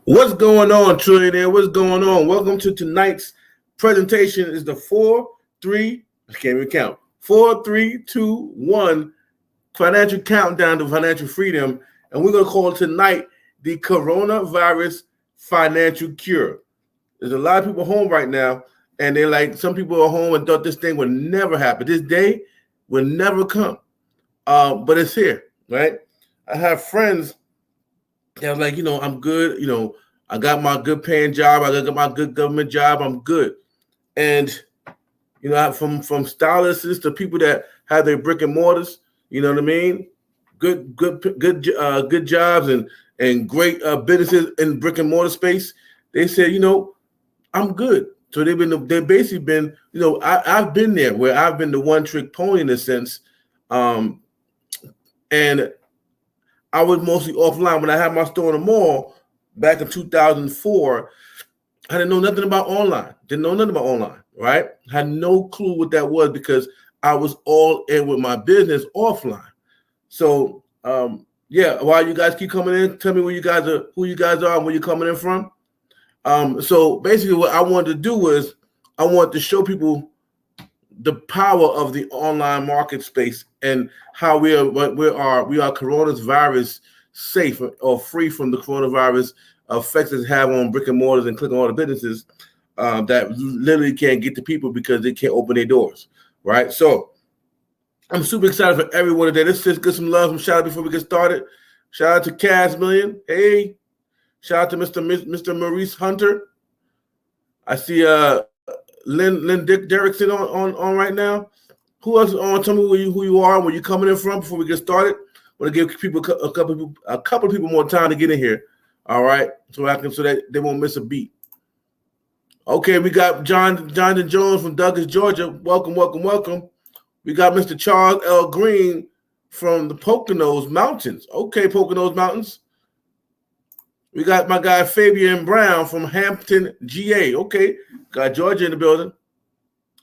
What's going on, Trillionaire? What's going on? Welcome to tonight's presentation. Is the 4-3, I can't even count, 4-3-2-1 financial countdown to financial freedom. And we're going to call tonight the coronavirus financial cure. There's a lot of people home right now, and they're like, some people are home and thought this thing would never happen. This day will never come. But it's here, right? I have friends that was like, I'm good. I got my good paying job. I got my good government job. I'm good. And, from stylists to people that have their brick and mortars, you know what I mean? Good jobs and great businesses in brick and mortar space. They said, I'm good. So they've basically been, I've been there where I've been the one trick pony in a sense. And I was mostly offline. When I had my store in the mall back in 2004, I didn't know nothing about online. Right? Had no clue what that was because I was all in with my business offline. So, while you guys keep coming in, tell me who you guys are, and where you're coming in from. So basically what I wanted to do was I wanted to show people the power of the online market space and how we are coronavirus safe or free from the coronavirus effects it have on brick and mortars and click and mortar businesses that literally can't get to people because they can't open their doors, right? So I'm super excited for everyone today. Let's just get some love, some shout out before we get started. Shout out to Cass Million. Hey, shout out to Mr. Maurice Hunter. I see Lynn Dick Derrickson on right now. Who else is on? Tell me who you are, where you're coming in from before we get started. I want to give people a couple of people more time to get in here. All right, so that they won't miss a beat. Okay, we got Jonathan Jones from Douglas, Georgia. Welcome. We got Mr. Charles L. Green from the Poconos Mountains. Okay, Poconos Mountains. We got my guy Fabian Brown from Hampton, GA. Okay, got Georgia in the building.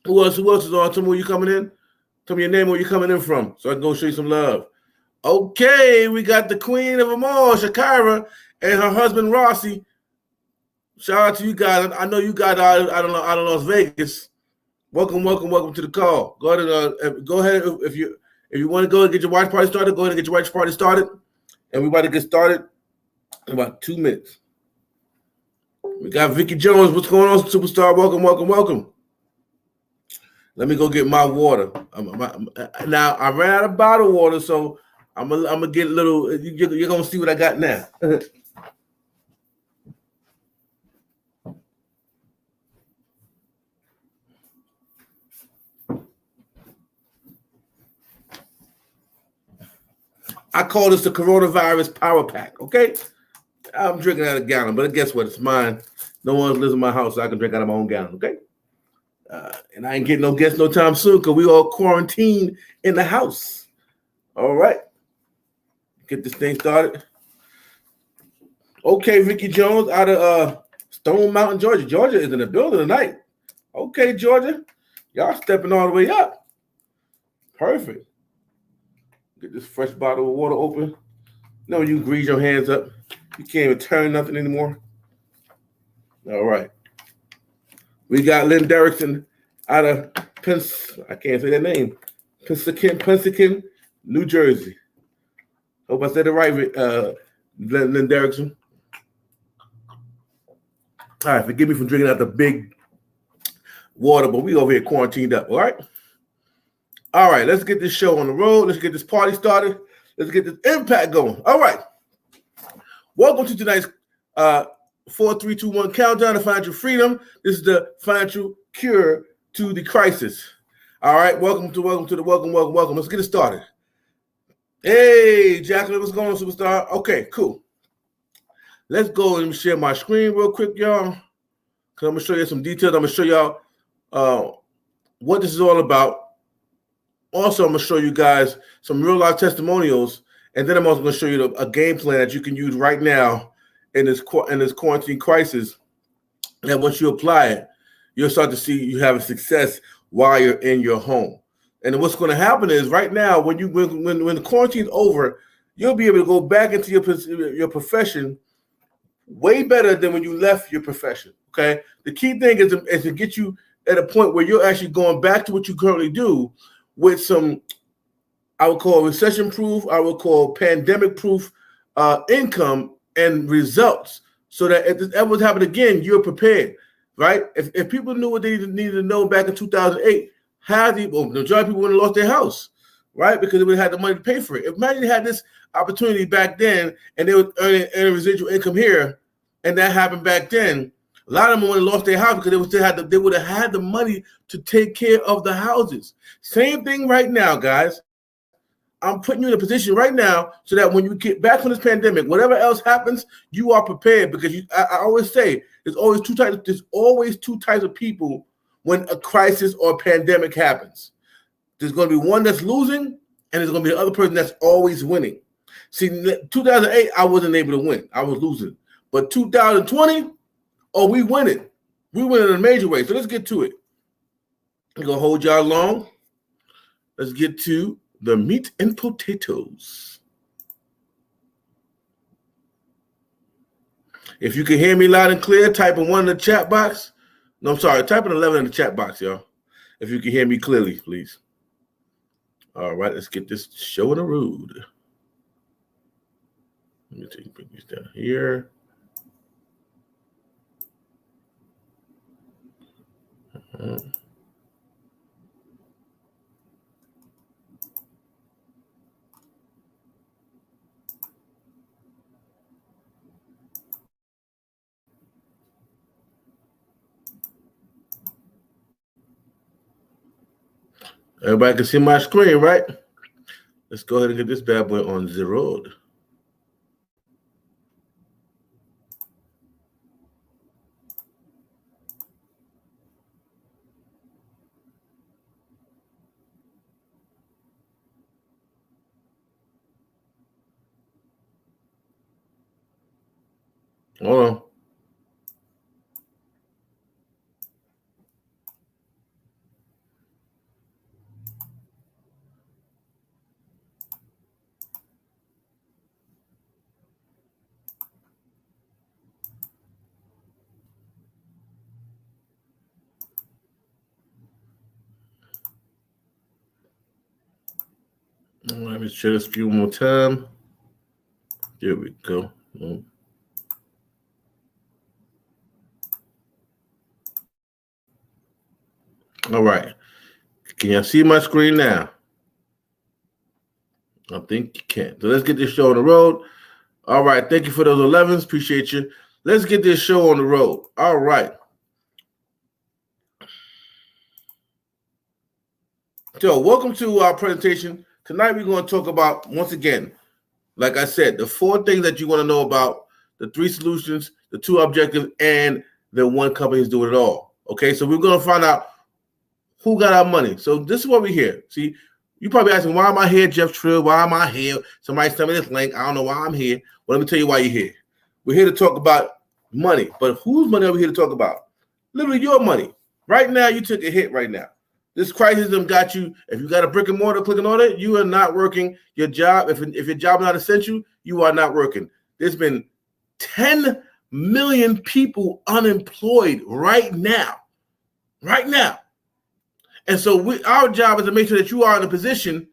Who else is on? Tell me where you coming in. Tell me your name, where you coming in from, so I can go show you some love. Okay, we got the queen of them all, Shakira, and her husband Rossi. Shout out to you guys. I know you guys are out of Las Vegas. Welcome to the call. Go ahead if you want to go and get your watch party started. Go ahead and get your watch party started, and we about to get started in about 2 minutes. We got Vicky Jones. What's going on, superstar? Welcome. Let me go get my water. Now I ran out of bottled water, so I'm gonna get a little. You're gonna see what I got now. I call this the coronavirus power pack. Okay, I'm drinking out of a gallon, but guess what? It's mine. No one lives in my house, so I can drink out of my own gallon. Okay. And I ain't getting no guests no time soon because we all quarantined in the house. All right. Get this thing started. Okay, Vicky Jones out of Stone Mountain, Georgia. Georgia is in the building tonight. Okay, Georgia. Y'all stepping all the way up. Perfect. Get this fresh bottle of water open. No, you grease your hands up. You can't even turn nothing anymore. All right. We got Lynn Derrickson out of I can't say that name. Pensacola, New Jersey. Hope I said it right, Lynn Derrickson. All right, forgive me for drinking out the big water, but we over here quarantined up, all right? All right, let's get this show on the road. Let's get this party started. Let's get this impact going. All right. Welcome to tonight's 4-3-2-1 countdown to financial freedom. This is the financial cure to the crisis. All right, welcome. Let's get it started. Hey, Jacqueline, what's going on, superstar? Okay, cool. Let's go and share my screen real quick, y'all. Because I'm going to show you some details. I'm going to show y'all what this is all about. Also, I'm going to show you guys some real-life testimonials. And then I'm also going to show you a game plan that you can use right now in this quarantine crisis. And once you apply it, you'll start to see you have a success while you're in your home. And what's going to happen is right now, when the quarantine's over, you'll be able to go back into your profession way better than when you left your profession. Okay. The key thing is to get you at a point where you're actually going back to what you currently do with some, I would call recession proof, I would call pandemic proof income and results, so that if this ever happen again, you're prepared, right? If people knew what they needed to know back in 2008, the majority of people would have lost their house, right? Because they would have had the money to pay for it. Imagine they had this opportunity back then and they were earning residual income here, and that happened back then. A lot of them would have lost their house because they would have had the money to take care of the houses. Same thing right now, guys. I'm putting you in a position right now so that when you get back from this pandemic, whatever else happens, you are prepared, because I always say there's always two types of people when a crisis or a pandemic happens. There's going to be one that's losing, and there's going to be the other person that's always winning. See, 2008, I wasn't able to win. I was losing. But 2020, we winning. We winning in a major way. So let's get to it. I'm going to hold y'all long. Let's get to the meat and potatoes. If you can hear me loud and clear, type in 1 in the chat box. No, I'm sorry. Type in 11 in the chat box, y'all. If you can hear me clearly, please. All right, let's get this show on the road. Let me bring these down here. Everybody can see my screen, right? Let's go ahead and get this bad boy on the road. Hold on. Let me share this screen one more time. There we go. All right. Can you see my screen now? I think you can. So let's get this show on the road. All right. Thank you for those 11s. Appreciate you. Let's get this show on the road. All right. So welcome to our presentation. Tonight we're going to talk about, once again, like I said, the 4 things that you want to know about, the 3 solutions, the 2 objectives, and the 1 company is doing it all. Okay, so we're going to find out who got our money. So this is what we're here. See, you probably asking, why am I here, Jeff Trill? Why am I here? Somebody sent me this link. I don't know why I'm here. Well, let me tell you why you're here. We're here to talk about money. But whose money are we here to talk about? Literally your money. Right now, you took a hit right now. This crisis has got you. If you got a brick and mortar clicking on it, you are not working your job. If your job is not essential, you are not working. There's been 10 million people unemployed right now. Right now. And so our job is to make sure that you are in a position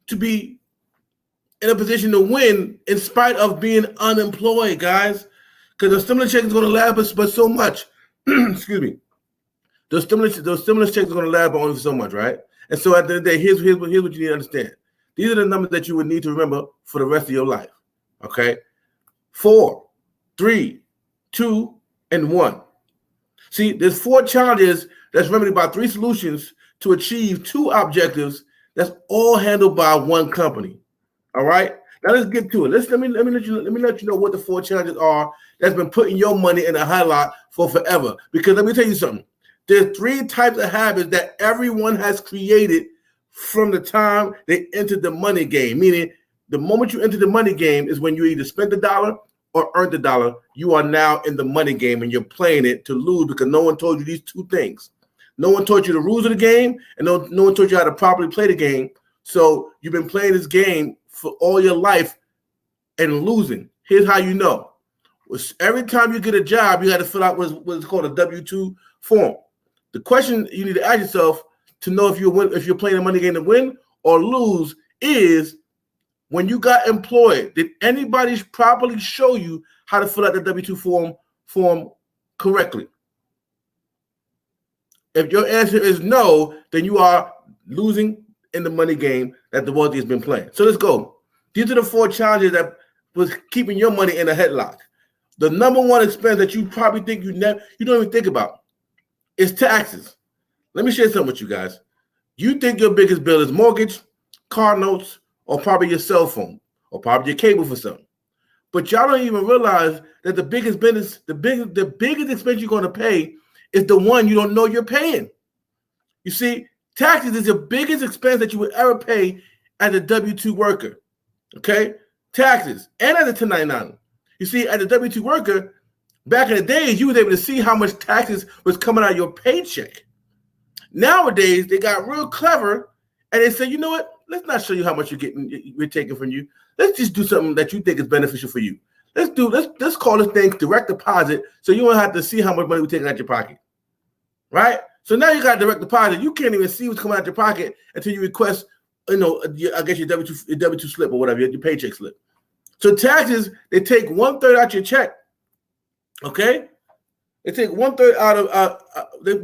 to be in a position to win in spite of being unemployed, guys. Because the stimulus check is going to last us but so much. Excuse me. Those stimulus checks are going to last only for so much, right? And so at the end of the day, here's what you need to understand. These are the numbers that you would need to remember for the rest of your life. Okay? 4, 3, 2, and 1. See, there's 4 challenges that's remedied by 3 solutions to achieve 2 objectives that's all handled by 1 company. All right? Now let's get to it. Let me let you know what the 4 challenges are that's been putting your money in a highlight for forever. Because let me tell you something. There's 3 types of habits that everyone has created from the time they entered the money game. Meaning, the moment you enter the money game is when you either spend the dollar or earn the dollar. You are now in the money game and you're playing it to lose because no one told you these 2 things. No one taught you the rules of the game, and no one taught you how to properly play the game. So you've been playing this game for all your life and losing. Here's how you know. Every time you get a job, you got to fill out what's called a W-2 form. The question you need to ask yourself to know if you're playing a money game to win or lose is, when you got employed, did anybody properly show you how to fill out the W-2 form correctly? If your answer is no, then you are losing in the money game that the wealthy has been playing. So let's go. These are the 4 challenges that was keeping your money in a headlock. The number one expense that you probably think you don't even think about is taxes. Let me share something with you guys. You think your biggest bill is mortgage, car notes, or probably your cell phone, or probably your cable for something. But y'all don't even realize that the biggest expense you're going to pay is the one you don't know you're paying. You see, taxes is the biggest expense that you would ever pay as a W-2 worker. Okay? Taxes and as a 1099. You see, as a W-2 worker, back in the days, you was able to see how much taxes was coming out of your paycheck. Nowadays, they got real clever and they say, you know what? Let's not show you how much we're taking from you. Let's just do something that you think is beneficial for you. Let's call this thing direct deposit, so you won't have to see how much money we're taking out your pocket. Right? So now you got direct deposit. You can't even see what's coming out your pocket until you request, I guess your W-2 slip or whatever, your paycheck slip. So taxes, they take 1/3 out your check. Okay? They take 1/3 out of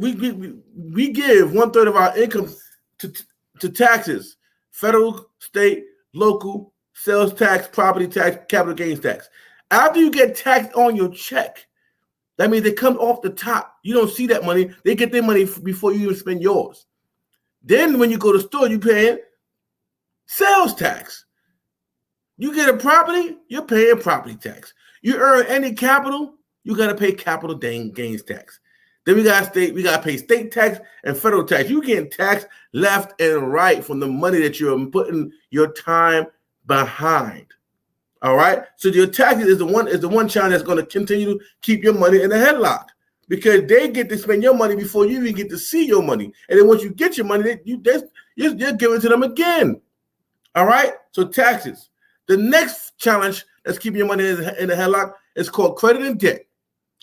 we give 1/3 of our income to taxes. Federal, state, local, sales tax, property tax, capital gains tax. After you get taxed on your check, that means they come off the top. You don't see that money. They get their money before you even spend yours. Then when you go to the store, you're paying sales tax. You get a property, you're paying property tax. You earn any capital, you got to pay capital gains tax. Then we got to pay state tax and federal tax. You getting taxed left and right from the money that you're putting your time behind. All right. So your taxes is the one challenge that's going to continue to keep your money in a headlock, because they get to spend your money before you even get to see your money. And then once you get your money, you're giving to them again. All right. So taxes. The next challenge that's keeping your money in a headlock is called credit and debt.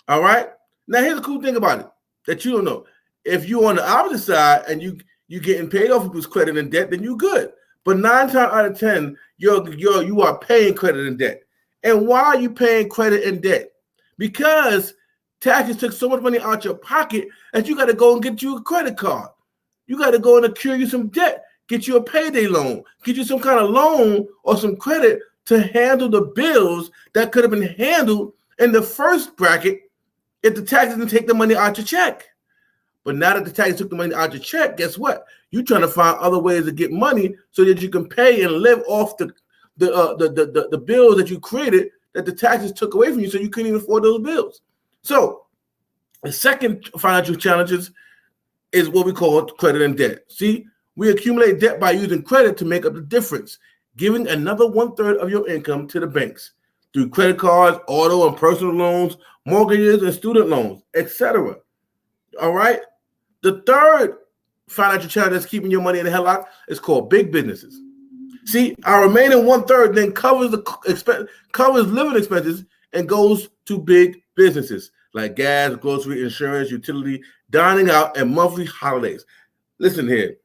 All right. Now here's the cool thing about it that you don't know. If you're on the opposite side and you getting paid off people's credit and debt, then you're good. But 9 times out of 10, you are paying credit and debt. And why are you paying credit and debt? Because taxes took so much money out your pocket that you got to go and get you a credit card. You got to go and accrue you some debt, get you a payday loan, get you some kind of loan or some credit to handle the bills that could have been handled in the first bracket if the taxes didn't take the money out your check. But now that the taxes took the money out your check, guess what? You're trying to find other ways to get money so that you can pay and live off the bills that you created that the taxes took away from you, so you couldn't even afford those bills. So the second financial challenges is what we call credit and debt. See, we accumulate debt by using credit to make up the difference, giving another 1/3 of your income to the banks through credit cards, auto and personal loans, mortgages and student loans, etc. All right. The third financial challenge that's keeping your money in the headlock is called big businesses. See, our remaining 1/3 then covers living expenses and goes to big businesses like gas, grocery, insurance, utility, dining out, and monthly holidays. Listen here.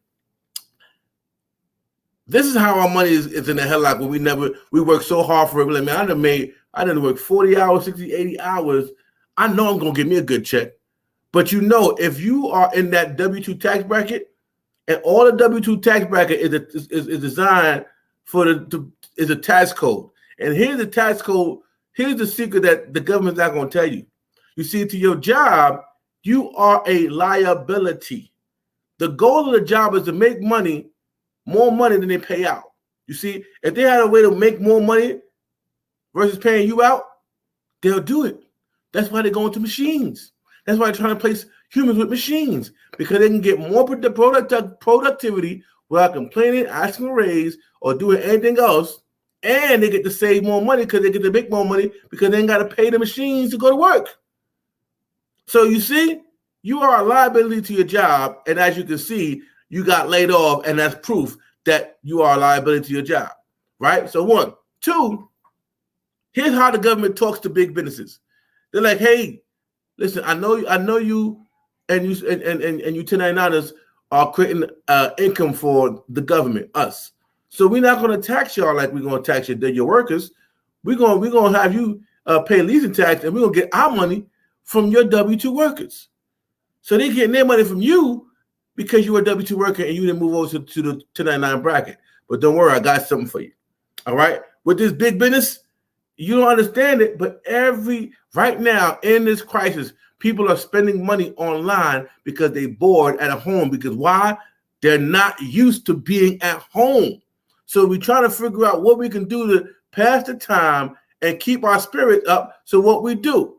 This is how our money is in the headlock when we work so hard for it. Like, man, I didn't work 40 hours, 60, 80 hours. I know I'm going to give me a good check. But if you are in that W-2 tax bracket, and all the W-2 tax bracket is designed for is a tax code. And here's the tax code. Here's the secret that the government's not going to tell you. You see, to your job, you are a liability. The goal of the job is to make money, more money than they pay out. You see, if they had a way to make more money versus paying you out, they'll do it. That's why they go into machines. That's why they're trying to place humans with machines, because they can get more productivity without complaining, asking a raise, or doing anything else. And they get to save more money because they get to make more money because they ain't got to pay the machines to go to work. So you see, you are a liability to your job. And as you can see, you got laid off, and that's proof that you are a liability to your job, right? So 1. 2, here's how the government talks to big businesses. They're like, hey, listen, I know you and you 1099ers are creating income for the government, us. So we're not going to tax y'all like we're going to tax your workers. We're going to have you pay leasing tax, and we're going to get our money from your W-2 workers. So they're getting their money from you because you're a W-2 worker and you didn't move over to the 1099 bracket. But don't worry, I got something for you. All right? With this big business, you don't understand it, but right now in this crisis, people are spending money online because they're bored at home. Because why? They're not used to being at home. So we try to figure out what we can do to pass the time and keep our spirit up. So what we do,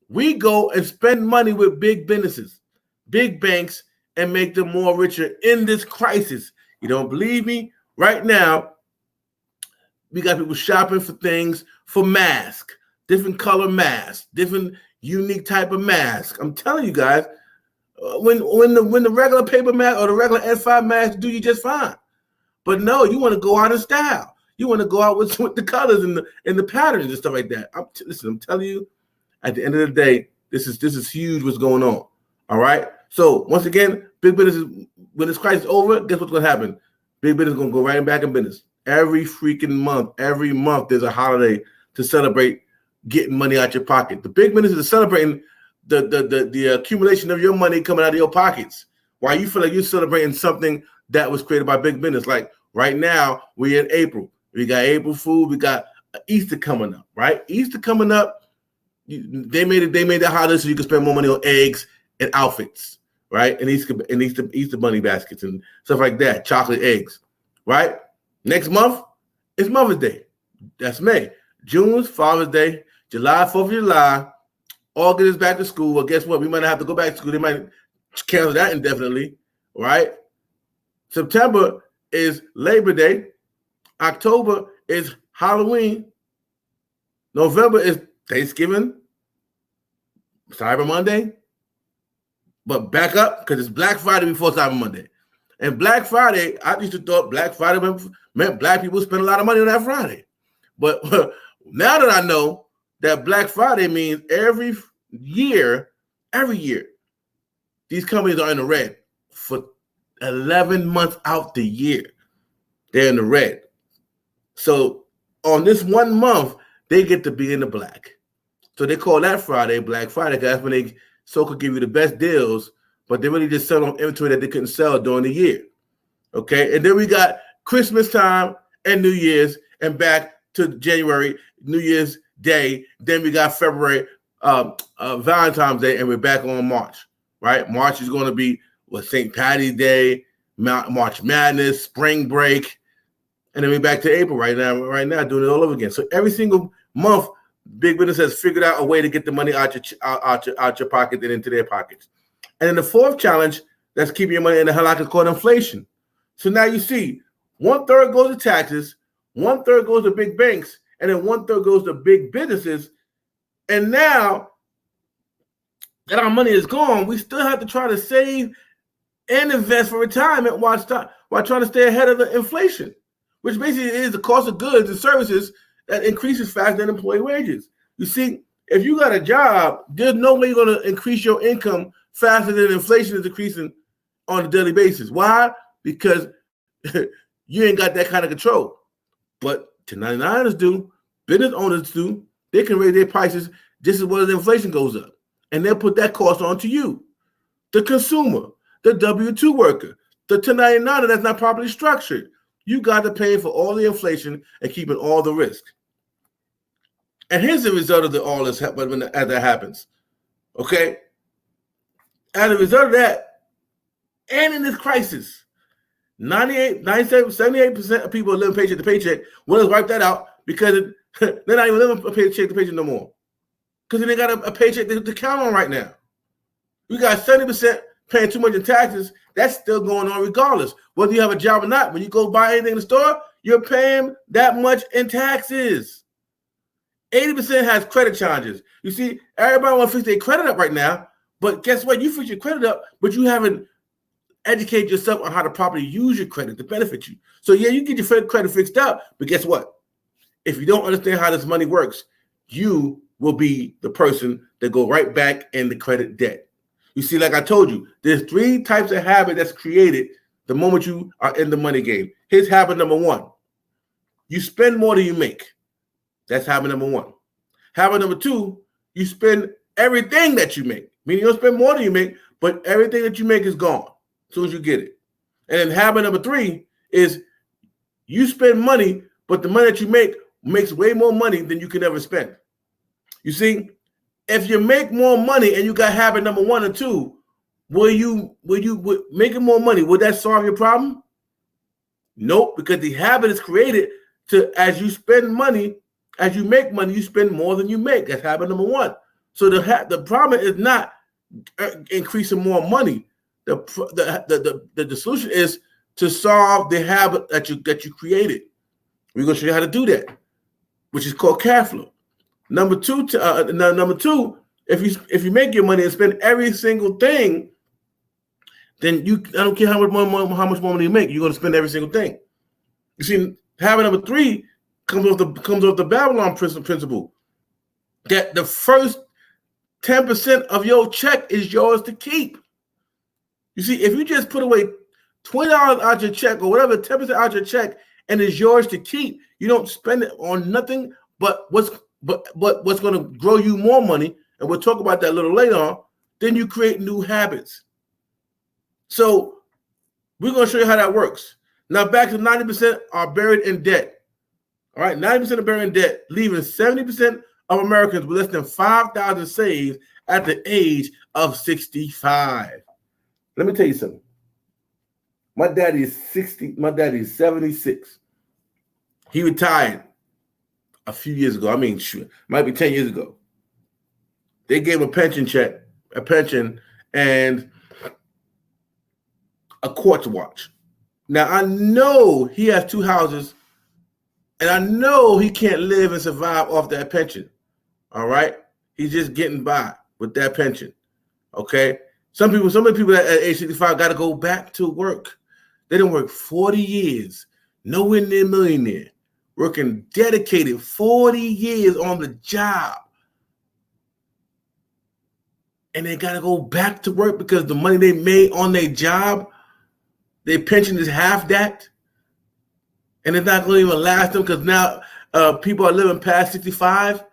we go and spend money with big businesses, big banks, and make them more richer in this crisis. You don't believe me? Right now, we got people shopping for things, for masks, different color masks, different unique type of mask. I'm telling you guys, when the regular paper mask or the regular N5 mask do you just fine. But no, you want to go out in style. You want to go out with the colors and the patterns and stuff like that. Listen, I'm telling you, at the end of the day, this is huge what's going on. All right. So once again, big business, when this crisis is over, guess what's going to happen? Big business is going to go right back in business. Every month, there's a holiday to celebrate getting money out your pocket. The big businesses are celebrating the accumulation of your money coming out of your pockets. While you feel like you're celebrating something that was created by big business. Like right now, we're in April. We got April Fool. We got Easter coming up, right? Easter coming up. They made that holiday so you can spend more money on eggs and outfits, right? And Easter bunny baskets and stuff like that. Chocolate eggs, right? Next month, it's Mother's Day. That's May. June's Father's Day. July, 4th of July. August is back to school. Well, guess what? We might not have to go back to school. They might cancel that indefinitely, right? September is Labor Day. October is Halloween. November is Thanksgiving. Cyber Monday. But back up because it's Black Friday before Cyber Monday. And Black Friday, I used to thought Black Friday meant black people spend a lot of money on that Friday. But now that I know that Black Friday means every year, these companies are in the red for 11 months out the year. They're in the red. So on this 1 month, they get to be in the black. So they call that Friday Black Friday because that's when they could give you the best deals, but they really just sell on inventory that they couldn't sell during the year. Okay, and then we got Christmas time and New Year's, and back to January, New Year's Day. Then we got February, Valentine's Day, and we're back on March. Right, March is going to be St. Patty's Day, March Madness, spring break, and then we're back to April right now doing it all over again. So every single month, big business has figured out a way to get the money out your pocket and into their pockets. And then the fourth challenge that's keeping your money in the halak is called inflation. So now you see 1/3 goes to taxes, 1/3 goes to big banks, and then 1/3 goes to big businesses. And now that our money is gone, we still have to try to save and invest for retirement while trying to stay ahead of the inflation, which basically is the cost of goods and services that increases faster than employee wages. You see, if you got a job, there's no way you're going to increase your income faster than inflation is increasing on a daily basis. Why? Because you ain't got that kind of control. But 1099ers do, business owners do. They can raise their prices just as well as inflation goes up. And they'll put that cost onto you, the consumer, the W-2 worker, the 1099er that's not properly structured. You got to pay for all the inflation and keeping all the risk. And here's the result of all this as that happens. Okay? As a result of that, and in this crisis, 78% of people are living paycheck to paycheck. Well, let's wipe that out because they're not even living paycheck to paycheck no more. Because they got a paycheck to count on right now. We got 70% paying too much in taxes. That's still going on regardless. Whether you have a job or not, when you go buy anything in the store, you're paying that much in taxes. 80% has credit challenges. You see, everybody wants to fix their credit up right now, but guess what? You fix your credit up, but you haven't educated yourself on how to properly use your credit to benefit you. So yeah, you get your credit fixed up, but guess what? If you don't understand how this money works, you will be the person that go right back in the credit debt. You see, like I told you, there's 3 types of habit that's created the moment you are in the money game. Here's habit number 1. You spend more than you make. That's habit number 1. Habit number 2, you spend everything that you make. Meaning you don't spend more than you make, but everything that you make is gone as soon as you get it. And then habit number 3 is you spend money, but the money that you make makes way more money than you can ever spend. You see, if you make more money and you got habit number 1 or 2, will you making more money, would that solve your problem? Nope, because the habit is created to, as you spend money, as you make money, you spend more than you make. That's habit number 1. So the problem is not increasing more money. The solution is to solve the habit that you created. We're going to show you how to do that, which is called cash flow. Number two, if you make your money and spend every single thing, then I don't care how much more money you make, you're going to spend every single thing. You see, habit number 3 comes off the Babylon principle, that the first 10% of your check is yours to keep. You see, if you just put away $20 out your check or whatever, 10% out your check, and it's yours to keep, you don't spend it on nothing but what's going to grow you more money, and we'll talk about that a little later on, then you create new habits. So we're going to show you how that works. Now back to 90% are buried in debt. All right, 90% are buried in debt, leaving 70% of Americans with less than $5,000 saved at the age of 65. Let me tell you something. My daddy is 60. My daddy is 76. He retired a few years ago. I mean, might be 10 years ago. They gave him a pension, and a quartz watch. Now, I know he has 2 houses, and I know he can't live and survive off that pension. All right? He's just getting by with that pension. Okay? Some of the people at age 65 got to go back to work. They didn't work 40 years, nowhere near millionaire, working dedicated 40 years on the job. And they got to go back to work because the money they made on their job, their pension is half that. And it's not going to even last them because now people are living past 65.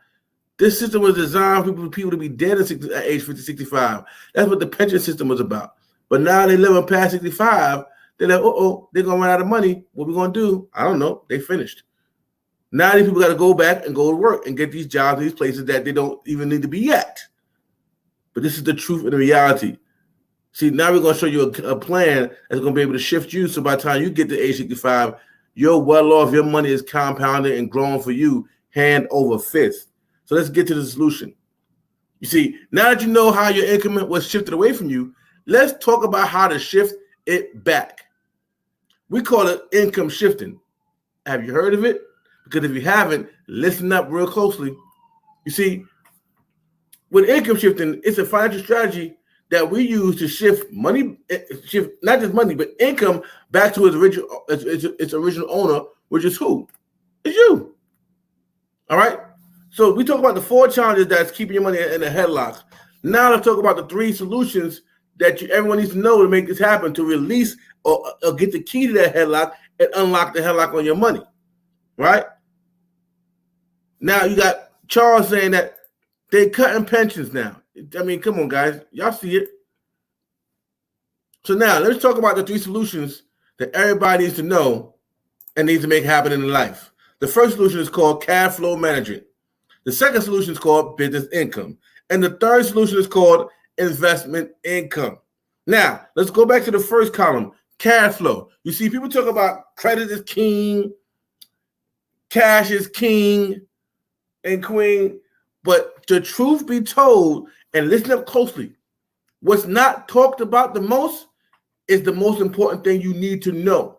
This system was designed for people to be dead at age 50, 65. That's what the pension system was about. But now they living past 65. They're like, they're going to run out of money. What we going to do? I don't know. They finished. Now these people got to go back and go to work and get these jobs in these places that they don't even need to be yet. But this is the truth and the reality. See, now we're going to show you a plan that's going to be able to shift you. So by the time you get to age 65, you're well off. Your money is compounded and growing for you hand over fist. So let's get to the solution. You see, now that you know how your income was shifted away from you, let's talk about how to shift it back. We call it income shifting. Have you heard of it? Because if you haven't, listen up real closely. You see, with income shifting, it's a financial strategy that we use to shift money, not just money, but income back to its original owner, which is who? It's you. All right? So we talk about the 4 challenges that's keeping your money in a headlock. Now let's talk about the 3 solutions that everyone needs to know to make this happen, to release or get the key to that headlock and unlock the headlock on your money, right? Now you got Charles saying that they're cutting pensions now. I mean, come on, guys. Y'all see it. So now let's talk about the 3 solutions that everybody needs to know and needs to make happen in their life. The first solution is called cash flow management. The second solution is called business income. And the third solution is called investment income. Now, let's go back to the first column, cash flow. You see, people talk about credit is king, cash is king and queen. But the truth be told, and listen up closely, what's not talked about the most is the most important thing you need to know.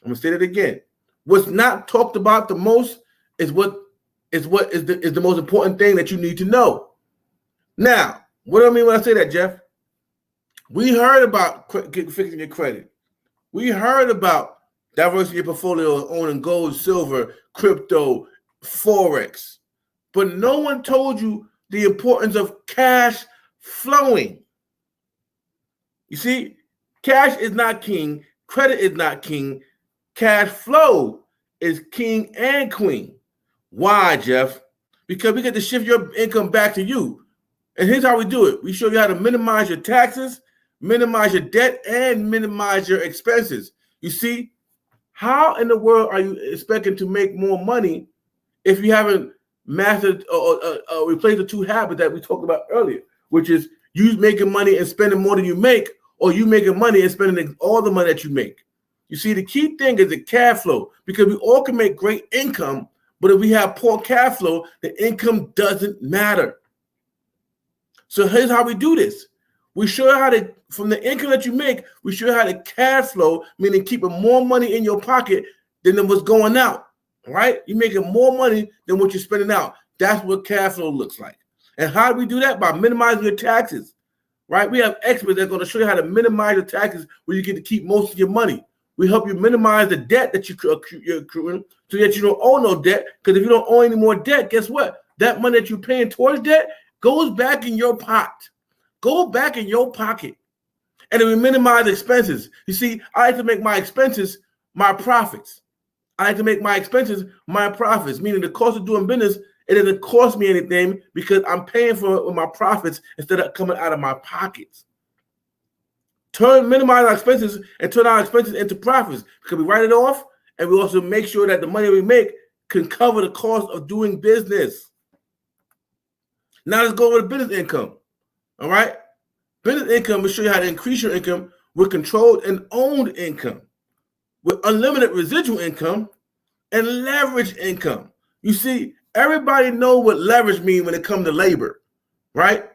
I'm going to say that again. What's not talked about the most is the most important thing that you need to know. Now, what do I mean when I say that, Jeff? We heard about fixing your credit. We heard about diversifying your portfolio, owning gold, silver, crypto, Forex. but no one told you the importance of cash flowing. You see, cash is not king. Credit is not king. Cash flow is king and queen. Why, Jeff? Because we get to shift your income back to you. And here's how we do it. We show you how to minimize your taxes, minimize your debt, and minimize your expenses. You see, how in the world are you expecting to make more money if you haven't mastered or replaced the two habits that we talked about earlier, which is you making money and spending more than you make, or you making money and spending all the money that you make? You see, the key thing is the cash flow, because we all can make great income, but if we have poor cash flow, the income doesn't matter. So here's how we do this. We show you how to, from the income that you make, we show you how to cash flow, meaning keeping more money in your pocket than what's going out, right? You're making more money than what you're spending out. That's what cash flow looks like. And how do we do that? By minimizing your taxes, right? We have experts that are going to show you how to minimize your taxes where you get to keep most of your money. We help you minimize the debt that you're accruing so that you don't owe no debt, because if you don't owe any more debt, guess what? That money that you're paying towards debt goes back in your pot. Go back in your pocket. And then we minimize expenses. You see, I like to make my expenses my profits. I like to make my expenses my profits, meaning the cost of doing business, it doesn't cost me anything because I'm paying for it with my profits instead of coming out of my pockets. Minimize our expenses and turn our expenses into profits, because we write it off and we also make sure that the money we make can cover the cost of doing business. Now let's go over to business income. All right. Business income will show you how to increase your income with controlled and owned income, with unlimited residual income, and leverage income. You see, everybody knows what leverage means when it comes to labor, right?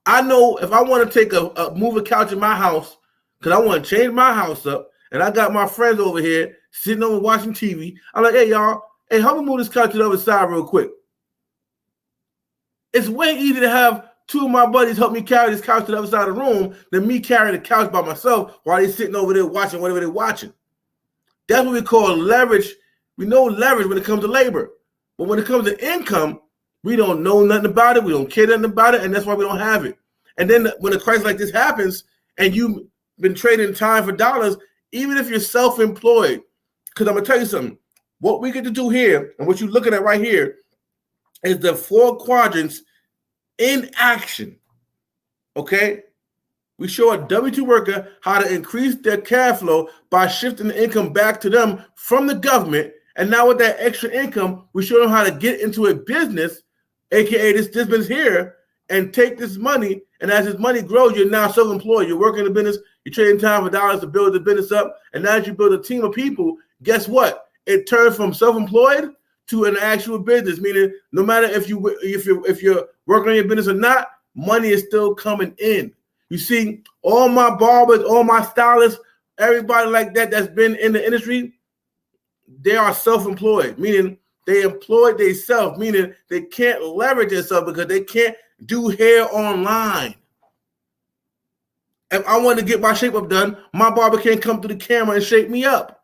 I know if I want to take move a couch in my house because I want to change my house up, and I got my friends over here sitting over watching TV, I'm like, hey, y'all, hey, help me move this couch to the other side real quick. It's way easier to have two of my buddies help me carry this couch to the other side of the room than me carrying the couch by myself while they're sitting over there watching whatever they're watching. That's what we call leverage. We know leverage when it comes to labor. But when it comes to income, we don't know nothing about it. We don't care nothing about it, and that's why we don't have it. And then when a crisis like this happens and you've been trading time for dollars, even if you're self-employed, because I'm going to tell you something, what we get to do here and what you're looking at right here is the 4 quadrants in action, okay? We show a W-2 worker how to increase their cash flow by shifting the income back to them from the government. And now with that extra income, we show them how to get into a business, aka this business here, and take this money. And as this money grows, you're now self-employed. You're working in the business. You're trading time for dollars to build the business up. And now as you build a team of people, guess what? It turns from self-employed to an actual business, meaning no matter if you're working on your business or not, money is still coming in. You see, all my barbers, all my stylists, everybody like that that's been in the industry, they are self-employed, meaning they employed themselves, meaning they can't leverage themselves because they can't do hair online. If I want to get my shape up done, my barber can't come through the camera and shape me up.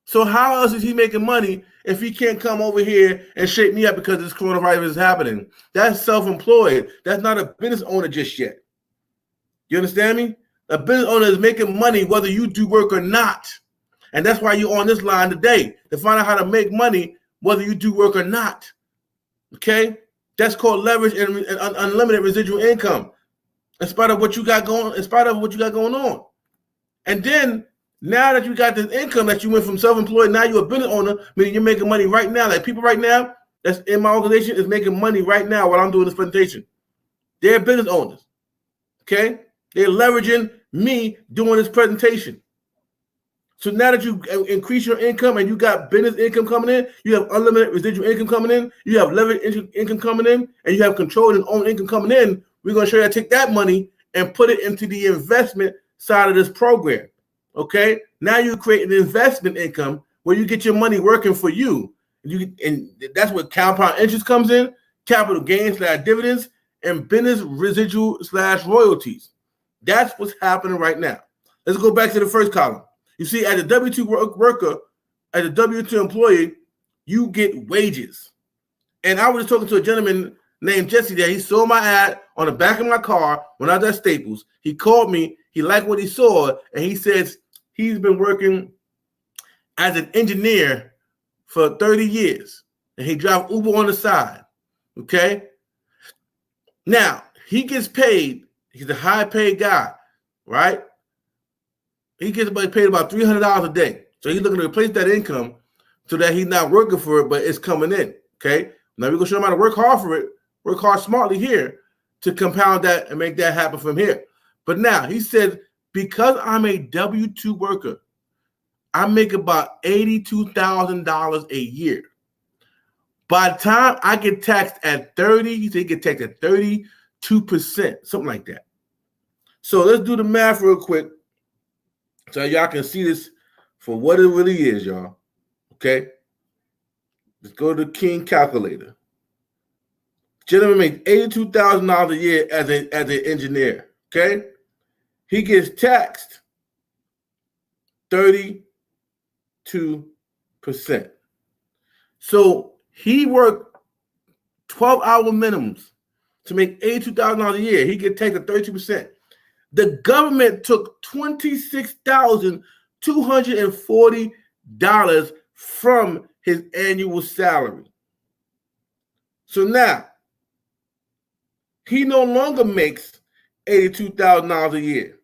So how else is he making money if he can't come over here and shape me up because this coronavirus is happening? That's self-employed. That's not a business owner just yet. You understand me? A business owner is making money whether you do work or not. And that's why you're on this line today, to find out how to make money whether you do work or not. Okay? That's called leverage and unlimited residual income. In spite of what you got going on. And then now that you got this income that you went from self-employed, now you're a business owner, meaning you're making money right now. Like people right now that's in my organization is making money right now while I'm doing this presentation. They're business owners. Okay? They're leveraging me doing this presentation. So now that you increase your income and you got business income coming in, you have unlimited residual income coming in, you have leverage income coming in, and you have control and own income coming in, we're going to show you how to take that money and put it into the investment side of this program. Okay? Now you create an investment income where you get your money working for you. And that's where compound interest comes in, capital gains / dividends, and business residual / royalties. That's what's happening right now. Let's go back to the first column. You see, as a W-2 worker, as a W-2 employee, you get wages. And I was talking to a gentleman named Jesse there. He saw my ad on the back of my car when I was at Staples. He called me. He liked what he saw, and he says he's been working as an engineer for 30 years, and he drives Uber on the side. Okay? Now, he gets paid. He's a high-paid guy, right? He gets paid about $300 a day. So he's looking to replace that income so that he's not working for it, but it's coming in, okay? Now we're going to show him how to work hard for it, work hard smartly here to compound that and make that happen from here. But now he said, because I'm a W-2 worker, I make about $82,000 a year. By the time I get taxed at 30, he said he get taxed at 32%, something like that. So let's do the math real quick so y'all can see this for what it really is, y'all. Okay? Let's go to the King calculator. Gentleman makes $82,000 a year as an engineer. Okay? He gets taxed 32%. So he worked 12-hour minimums to make $82,000 a year. He gets taxed at 32%. The government took $26,240 from his annual salary. So now, he no longer makes $82,000 a year.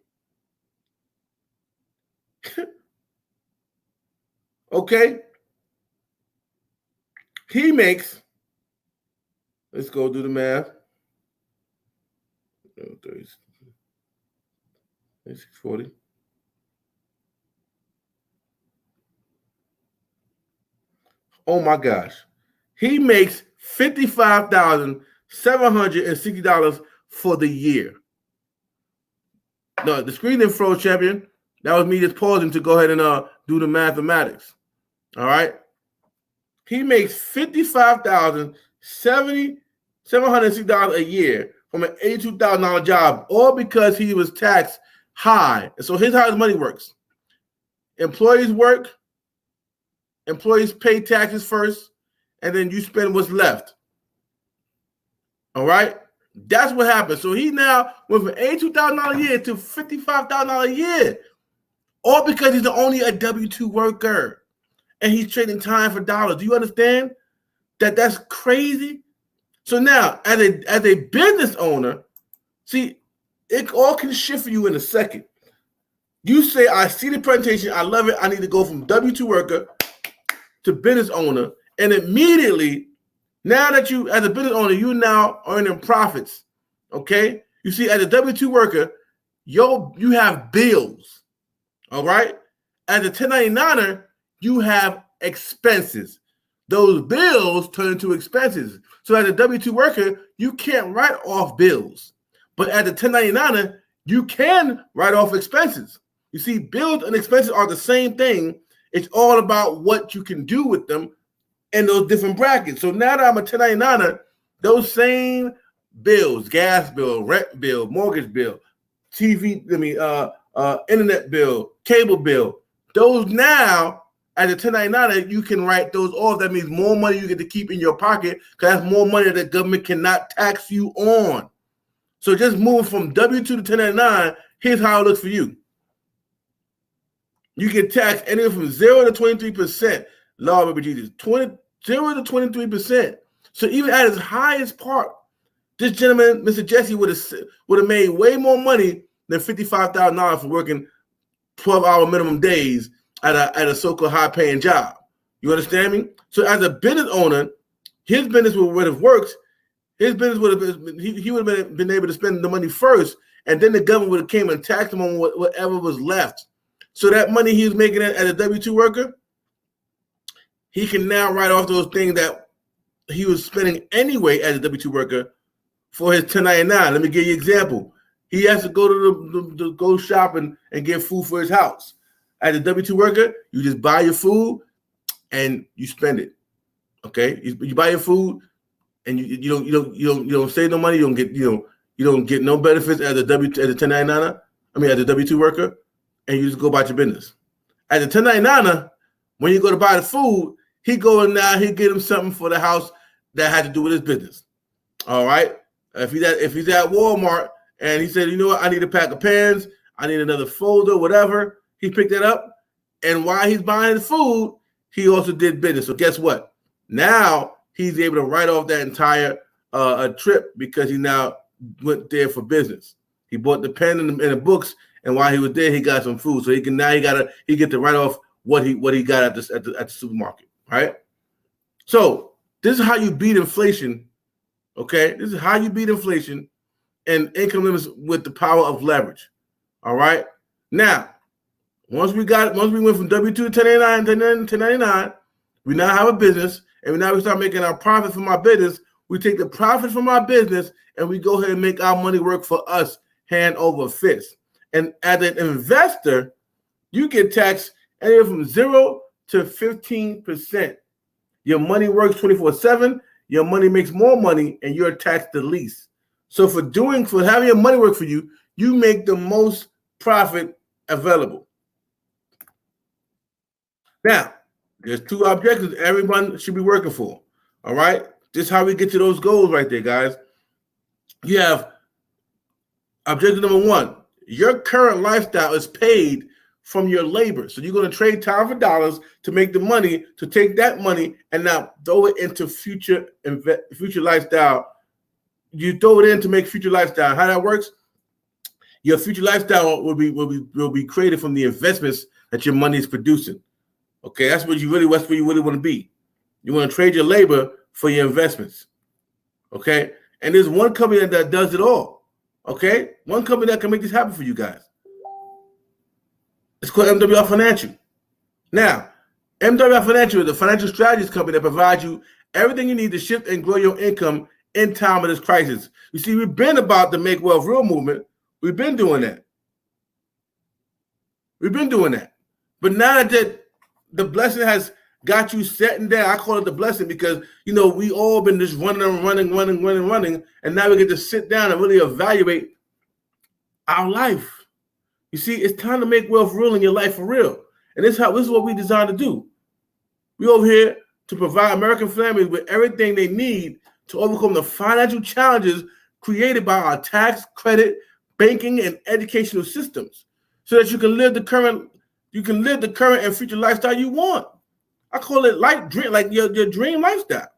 Okay? He makes, let's go do the math. 640. Oh my gosh. He makes $55,760 for the year. No, the screen didn't froze, champion. That was me just pausing to go ahead and do the mathematics. All right. He makes $55,760 a year from an $82,000 job, all because he was taxed high. And so here's how his money works. Employees work, employees pay taxes first, and then you spend what's left. All right? That's what happened. So he now went from $82,000 a year to $55,000 a year, all because he's only a W-2 worker, and he's trading time for dollars. Do you understand that that's crazy? So now, as a business owner, see, it all can shift for you in a second. You say, I see the presentation, I love it, I need to go from W-2 worker to business owner, and immediately, now that you, as a business owner, you now earning profits, okay? You see, as a W-2 worker, you have bills, all right? As a 1099er, you have expenses. Those bills turn into expenses. So as a W-2 worker, you can't write off bills. But as a 1099er, you can write off expenses. You see, bills and expenses are the same thing. It's all about what you can do with them in those different brackets. So now that I'm a 1099er, those same bills, gas bill, rent bill, mortgage bill, TV, internet bill, cable bill, those now, as a 1099er, you can write those off. That means more money you get to keep in your pocket because that's more money that the government cannot tax you on. So just moving from W-2 to 1099, here's how it looks for you. You get taxed anywhere from 0 to 23%. Lord, baby Jesus, 0 to 23%. So even at his highest part, this gentleman, Mr. Jesse, would have made way more money than $55,000 for working 12-hour minimum days at a so-called high-paying job. You understand me? So as a business owner, his business would have worked. His business would have he would have been able to spend the money first, and then the government would have came and taxed him on whatever was left. So that money he was making as a W-2 worker, he can now write off those things that he was spending anyway as a W-2 worker for his 1099. Let me give you an example. He has to go to the go shopping and get food for his house. As a W-2 worker, you just buy your food and you spend it. Okay, you buy your food and you don't save no money. You don't get no benefits as a 1099er. As a W-2 worker, and you just go about your business. As a 1099er, when you go to buy the food, he go in now, he get him something for the house that had to do with his business. All right. If he's at Walmart and he said, you know what, I need a pack of pens, I need another folder, whatever, he picked it up. And while he's buying the food, he also did business. So guess what? Now he's able to write off that entire trip because he now went there for business. He bought the pen and the books, and while he was there, he got some food. So he get to write off what he got at the supermarket, right? So this is how you beat inflation. Okay, this is how you beat inflation and income limits with the power of leverage. All right. Now, once we went from W-2 to 1099, we now have a business, and we start making our profit from our business. We take the profit from our business and we go ahead and make our money work for us hand over fist. And as an investor, you get taxed anywhere from 0 to 15%. Your money works 24/7. Your money makes more money, and you're taxed the least. So for having your money work for you, you make the most profit available. Now, there's two objectives everyone should be working for. All right. This is how we get to those goals right there, guys. You have objective number one. Your current lifestyle is paid from your labor. So you're going to trade time for dollars to make the money, to take that money and now throw it into future lifestyle. You throw it in to make future lifestyle. How that works? Your future lifestyle will be created from the investments that your money is producing. Okay, that's where you really want to be. You want to trade your labor for your investments. Okay, and there's one company that does it all. Okay, one company that can make this happen for you guys. It's called MWR Financial. Now, MWR Financial is a financial strategies company that provides you everything you need to shift and grow your income in time of this crisis. You see, we've been about the Make Wealth Real movement. We've been doing that. But now that the blessing has got you setting down, I call it the blessing because, we all been just running, and now we get to sit down and really evaluate our life. You see, it's time to make wealth real in your life for real. And this is what we designed to do. We over here to provide American families with everything they need to overcome the financial challenges created by our tax, credit, banking, and educational systems so that you can live the current and future lifestyle you want. I call it like your dream lifestyle.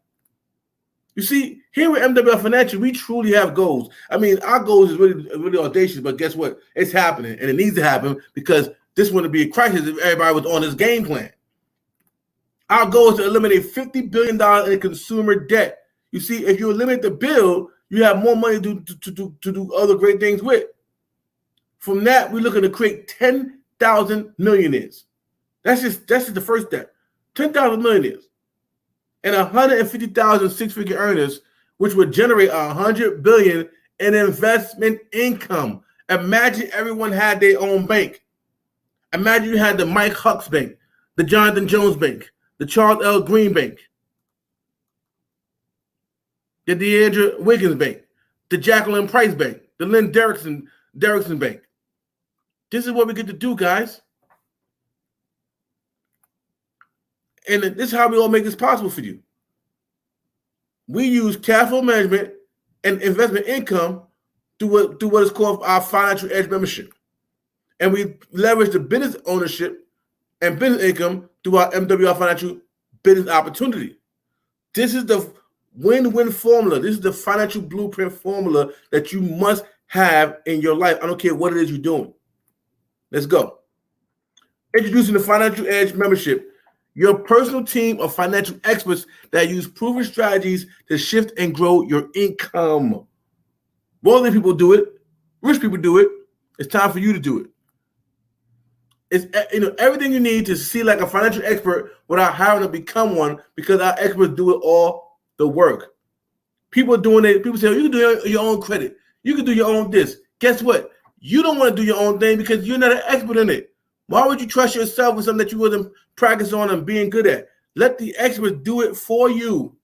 You see, here with MWR Financial, we truly have goals. I mean, our goals is really audacious, but guess what? It's happening, and it needs to happen because this wouldn't be a crisis if everybody was on this game plan. Our goal is to eliminate $50 billion in consumer debt. You see, if you eliminate the bill, you have more money to do other great things with. From that, we're looking to create 10,000 millionaires. That's just the first step. 10,000 millionaires. And 150,000 six-figure earners, which would generate $100 billion in investment income. Imagine everyone had their own bank. Imagine you had the Mike Huck's Bank, the Jonathan Jones Bank, the Charles L. Green Bank, the Deandra Wiggins Bank, the Jacqueline Price Bank, the Lynn Derrickson Bank. This is what we get to do, guys. And this is how we all make this possible for you. We use cash flow management and investment income through what is called our Financial Edge membership. And we leverage the business ownership and business income through our MWR Financial Business Opportunity. This is the win-win formula. This is the financial blueprint formula that you must have in your life. I don't care what it is you're doing. Let's go. Introducing the Financial Edge membership. Your personal team of financial experts that use proven strategies to shift and grow your income. Wealthy people do it. Rich people do it. It's time for you to do it. It's everything you need to see like a financial expert without having to become one because our experts do it all the work. People doing it. People say, oh, you can do your own credit. You can do your own this. Guess what? You don't want to do your own thing because you're not an expert in it. Why would you trust yourself with something that you wasn't practicing on and being good at? Let the experts do it for you.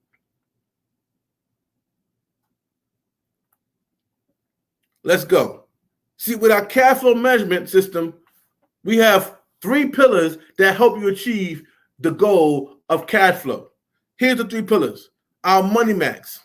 Let's go. See, with our cash flow management system, we have 3 pillars that help you achieve the goal of cash flow. Here's the 3 pillars. our Money Max.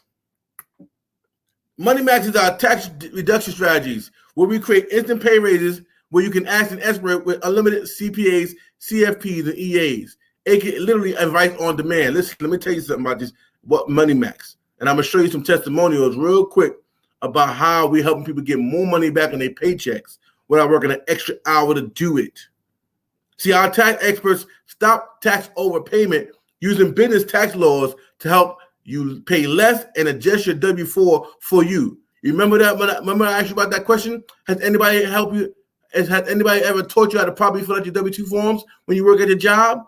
Money Max is our tax reduction strategies where we create instant pay raises where you can ask an expert with unlimited CPAs, CFPs, and EAs. aka literally advice on demand. Listen, let me tell you something about this. What Money Max, and I'm gonna show you some testimonials real quick about how we're helping people get more money back on their paychecks without working an extra hour to do it. See, our tax experts stop tax overpayment using business tax laws to help you pay less and adjust your W-4 for you. You remember that? Remember I asked you about that question? Has anybody helped you? Has anybody ever taught you how to properly fill out your W-2 forms when you work at your job?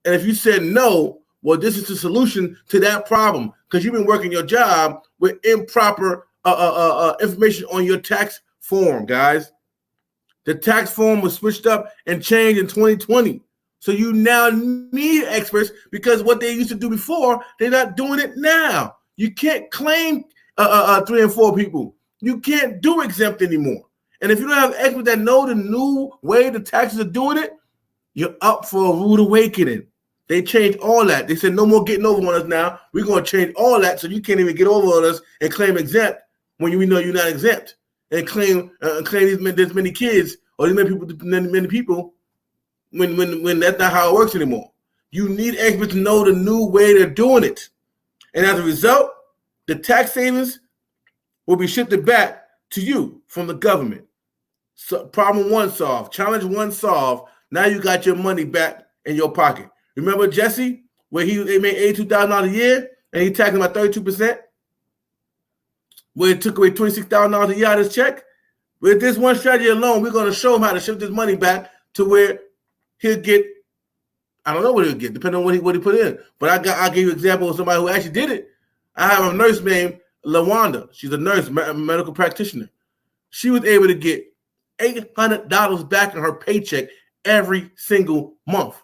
And if you said no, well, this is the solution to that problem because you've been working your job with improper information on your tax form, guys. The tax form was switched up and changed in 2020. So you now need experts because what they used to do before, they're not doing it now. You can't claim 3 and 4 people. You can't do exempt anymore. And if you don't have experts that know the new way the taxes are doing it, you're up for a rude awakening. They changed all that. They said no more getting over on us now. We're going to change all that so you can't even get over on us and claim exempt when we know you're not exempt and claim this many kids or these many people when that's not how it works anymore. You need experts to know the new way they're doing it. And as a result, the tax savings will be shifted back to you from the government. So problem 1 solved. Challenge 1 solved. Now you got your money back in your pocket. Remember Jesse, where they made $82,000 a year and he taxed him at 32%? Where it took away $26,000 a year out of his check? With this one strategy alone, we're going to show him how to shift this money back to where he'll get, I don't know what he'll get, depending on what he put in. But I'll give you an example of somebody who actually did it. I have a nurse named LaWanda. She's a nurse, medical practitioner. She was able to get $800 back in her paycheck every single month.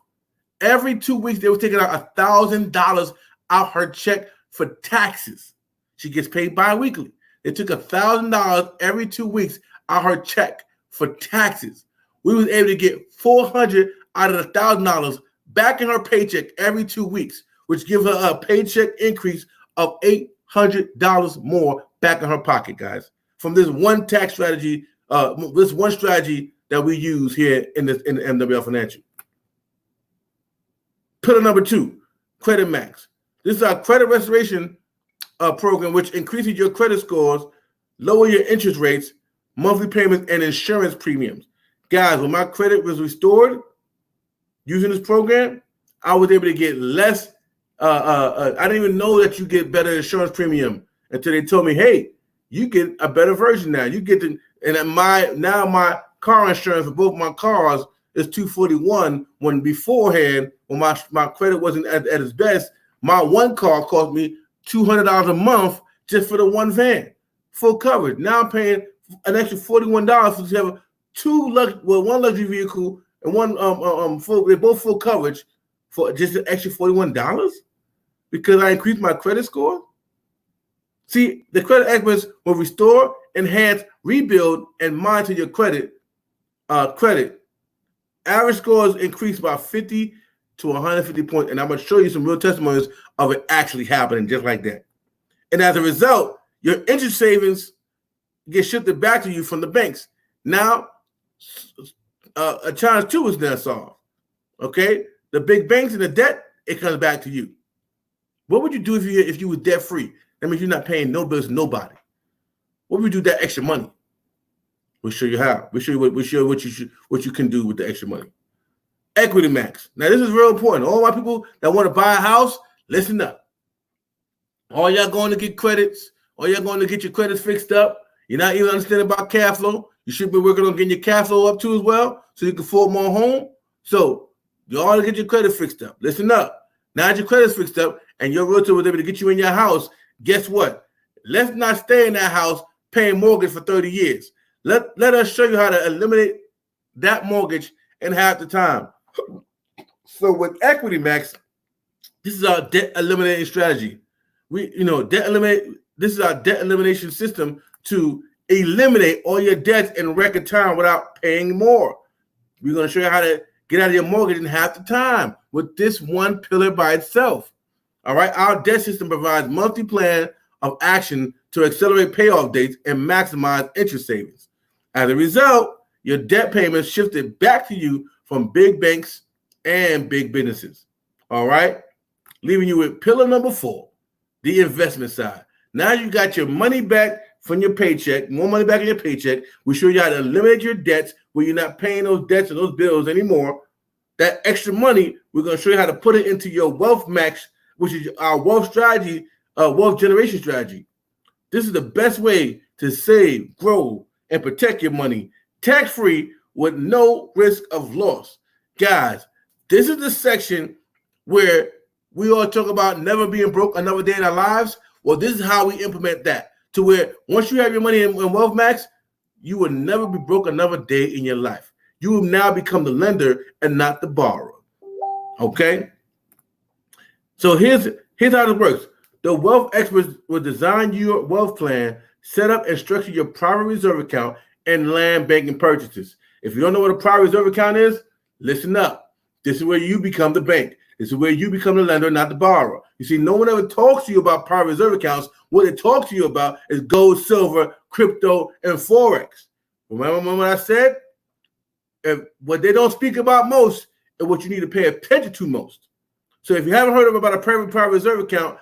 Every 2 weeks, they were taking out $1,000 out her check for taxes. She gets paid bi-weekly. They took $1,000 every 2 weeks out her check for taxes. We was able to get $400 out of the $1,000 back in her paycheck every 2 weeks, which gives her a paycheck increase of $800 more back in her pocket, guys. From this one tax strategy, this one strategy that we use here in the MWL Financial. Pillar number 2, Credit Max. This is our credit restoration program, which increases your credit scores, lower your interest rates, monthly payments, and insurance premiums. Guys, when my credit was restored using this program, I was able to get less. I didn't even know that you get better insurance premium until they told me, hey, you get a better version now. You get the, and my car insurance for both my cars is $241 when beforehand, when my credit wasn't at its best, my one car cost me $200 a month just for the one van, full coverage. Now I'm paying an extra $41 to have one luxury vehicle and one they're both full coverage for just an extra $41 because I increased my credit score. See, the credit experts will restore, enhance, rebuild, and monitor your credit. Average scores increase by 50 to 150 points, and I'm going to show you some real testimonies of it actually happening just like that. And as a result, your interest savings get shifted back to you from the banks. Now, a challenge 2 is now solved. Okay, the big banks and the debt, it comes back to you. What would you do if you were debt free? That means you're not paying no bills to nobody. What would you do with that extra money? We'll show you how. We'll show you what you can do with the extra money. Equity Max. Now this is real important. All my people that want to buy a house, listen up. All y'all going to get credits. All y'all going to get your credits fixed up. You're not even understanding about cash flow. You should be working on getting your cash flow up too as well, so you can afford more home. So you ought to get your credit fixed up. Listen up. Now that your credit's fixed up and your realtor was able to get you in your house, guess what? Let's not stay in that house paying mortgage for 30 years. Let us show you how to eliminate that mortgage in half the time. So with Equity Max, this is our debt eliminating strategy. This is our debt elimination system to eliminate all your debts in record time without paying more. We're going to show you how to get out of your mortgage in half the time with this one pillar by itself. All right. Our debt system provides monthly plan of action to accelerate payoff dates and maximize interest savings. As a result, your debt payments shifted back to you from big banks and big businesses. All right. Leaving you with pillar number 4, the investment side. Now you got your money back from your paycheck, more money back in your paycheck. We show you how to eliminate your debts where you're not paying those debts and those bills anymore. That extra money, we're going to show you how to put it into your wealth max, which is our wealth strategy, wealth generation strategy. This is the best way to save, grow, and protect your money tax-free with no risk of loss. Guys, this is the section where we all talk about never being broke another day in our lives. Well, this is how we implement that to where once you have your money in Wealth Max, you will never be broke another day in your life. You will now become the lender and not the borrower. Okay? So here's how it works. The wealth experts will design your wealth plan, set up and structure your private reserve account and land banking purchases. If you don't know what a private reserve account is, listen up. This is where you become the bank. This is where you become the lender, not the borrower. You see, no one ever talks to you about private reserve accounts. What they talk to you about is gold, silver, crypto, and Forex. Remember what I said? What they don't speak about most is what you need to pay attention to most. So if you haven't heard about a private reserve account,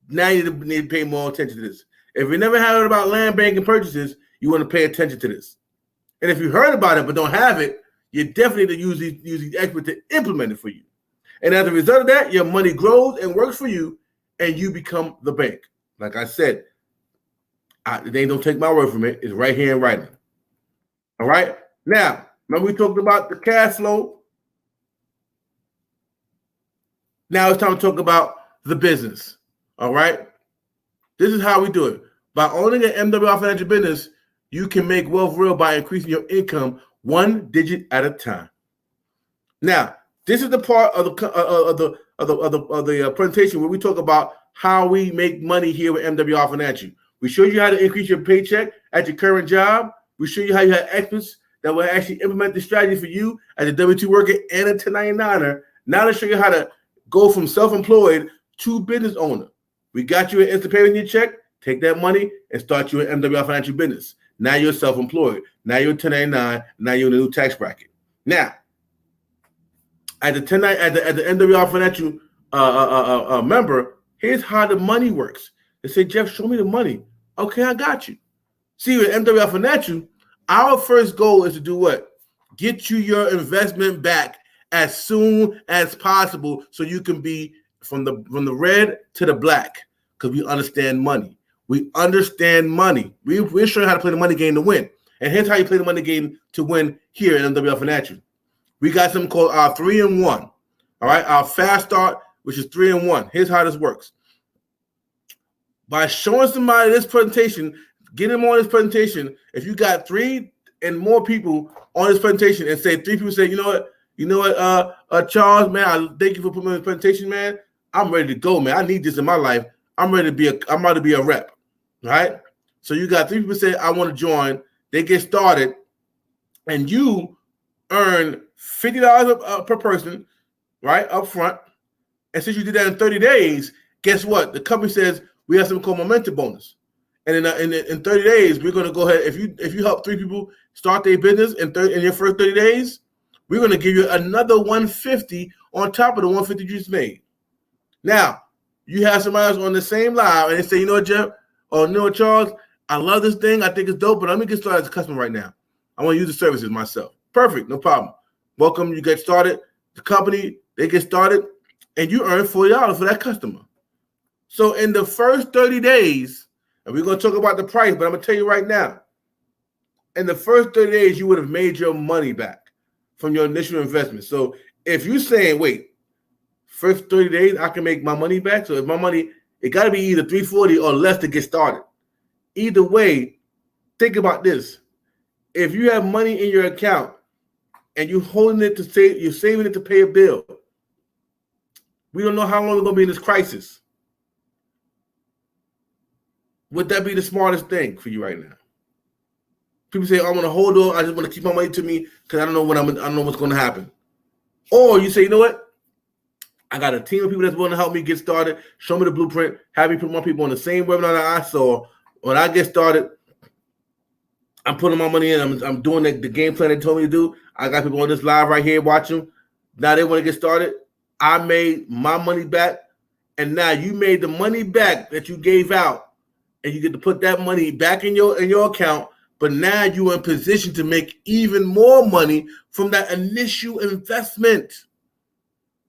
now you need to pay more attention to this. If you never heard about land banking purchases, you want to pay attention to this. And if you heard about it but don't have it, you definitely need to use these experts to implement it for you. And as a result of that, your money grows and works for you, and you become the bank. Like I said, they don't take my word from it. It's right here in writing. All right? Now, remember we talked about the cash flow. Now it's time to talk about the business. All right? This is how we do it. By owning an MWR financial business, you can make wealth real by increasing your income one digit at a time. Now, this is the part of the presentation where we talk about how we make money here with MWR Financial. We show you how to increase your paycheck at your current job. We show you how you have experts that will actually implement the strategy for you as a W-2 worker and a 1099er. Now let's show you how to go from self-employed to business owner. We got you an instant payment in your check. Take that money and start you an MWR Financial business. Now you're self-employed. Now you're 1099. Now you're in a new tax bracket. Now, at the MWR Financial member, here's how the money works. They say, Jeff, show me the money. Okay, I got you. See, with MWR Financial, our first goal is to do what? Get you your investment back as soon as possible so you can be from the red to the black, because we understand money. We understand money. We're showing how to play the money game to win. And here's how you play the money game to win here at MWR Financial. We got something called our 3-in-1. All right, our fast start, which is 3-in-1. Here's how this works. By showing somebody this presentation, get them on this presentation. If you got 3 and more people on this presentation and say 3 people say, you know what, Charles, man, I thank you for putting me on this presentation, man. I'm ready to go, man. I need this in my life. I'm about to be a rep. Right? So you got 3 people say, I want to join. They get started, and you earn $50 per person, right, up front. And since you did that in 30 days, guess what? The company says we have something called momentum bonus. And in 30 days, we're going to go ahead. If you help 3 people start their business in your first 30 days, we're going to give you another $150 on top of the $150 you just made. Now, you have somebody else on the same live, and they say, you know what, Jeff, or you know what, Charles, I love this thing. I think it's dope, but let me get started as a customer right now. I want to use the services myself. Perfect, no problem. Welcome, you get started. The company, they get started, and you earn $40 for that customer. So in the first 30 days, and we're going to talk about the price, but I'm going to tell you right now, in the first 30 days, you would have made your money back from your initial investment. So if you're saying, wait, first 30 days, I can make my money back. So if my money, it got to be either $340 or less to get started. Either way, think about this. If you have money in your account and you're holding it to save, you're saving it to pay a bill. We don't know how long we're going to be in this crisis. Would that be the smartest thing for you right now? People say, I want to hold on. I just want to keep my money to me because I don't know what's going to happen. Or you say, you know what? I got a team of people that's willing to help me get started, show me the blueprint, have me put more people on the same webinar that I saw. When I get started, I'm putting my money in. I'm doing the game plan they told me to do. I got people on this live right here watching. Now they want to get started. I made my money back, and now you made the money back that you gave out, and you get to put that money back in your account. But now you're in position to make even more money from that initial investment.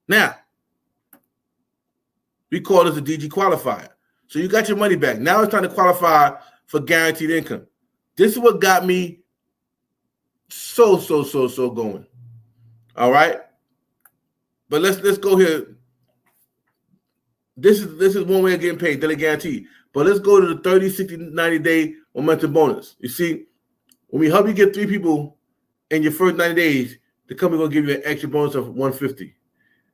Now, we call this a DG qualifier. So you got your money back. Now it's time to qualify for guaranteed income. This is what got me so going. All right. But let's go here. This is one way of getting paid, daily guarantee. But let's go to the 30, 60, 90-day momentum bonus. You see, when we help you get 3 people in your first 90 days, the company will give you an extra bonus of $150.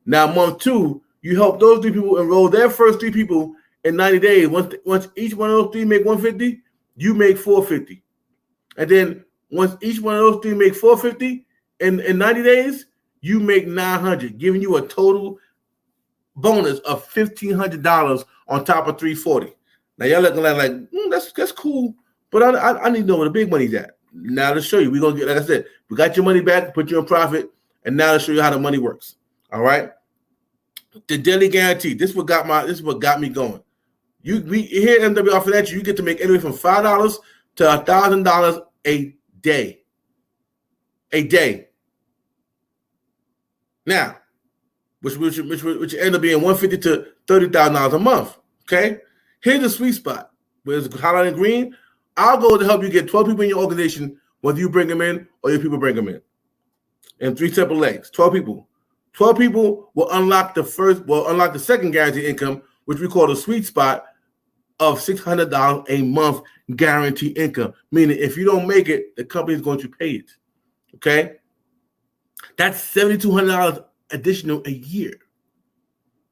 Now, month 2, you help those 3 people enroll their first 3 people in 90 days. Once each one of those 3 make $150, you make $450. And then once each one of those 3 make $450 in 90 days, you make $900, giving you a total bonus of $1,500 on top of $340. Now y'all looking like that's cool, but I need to know where the big money's at. Now to show you, we're gonna get, like I said, we got your money back, put you in profit, and now to show you how the money works. All right, the daily guarantee. This is what got me going. We here at MWR Financial, you get to make anywhere from $5 to $1,000 a day. A day. Now, which end up being $150,000 to $30,000 a month. Okay, here's the sweet spot. Where it's highlighted in green. I'll go to help you get 12 people in your organization, whether you bring them in or your people bring them in. And 3 separate legs. 12 people. 12 people will unlock the second guaranteed income, which we call the sweet spot of $600 a month guaranteed income. Meaning, if you don't make it, the company is going to pay it. Okay, that's $7,200 additional a year.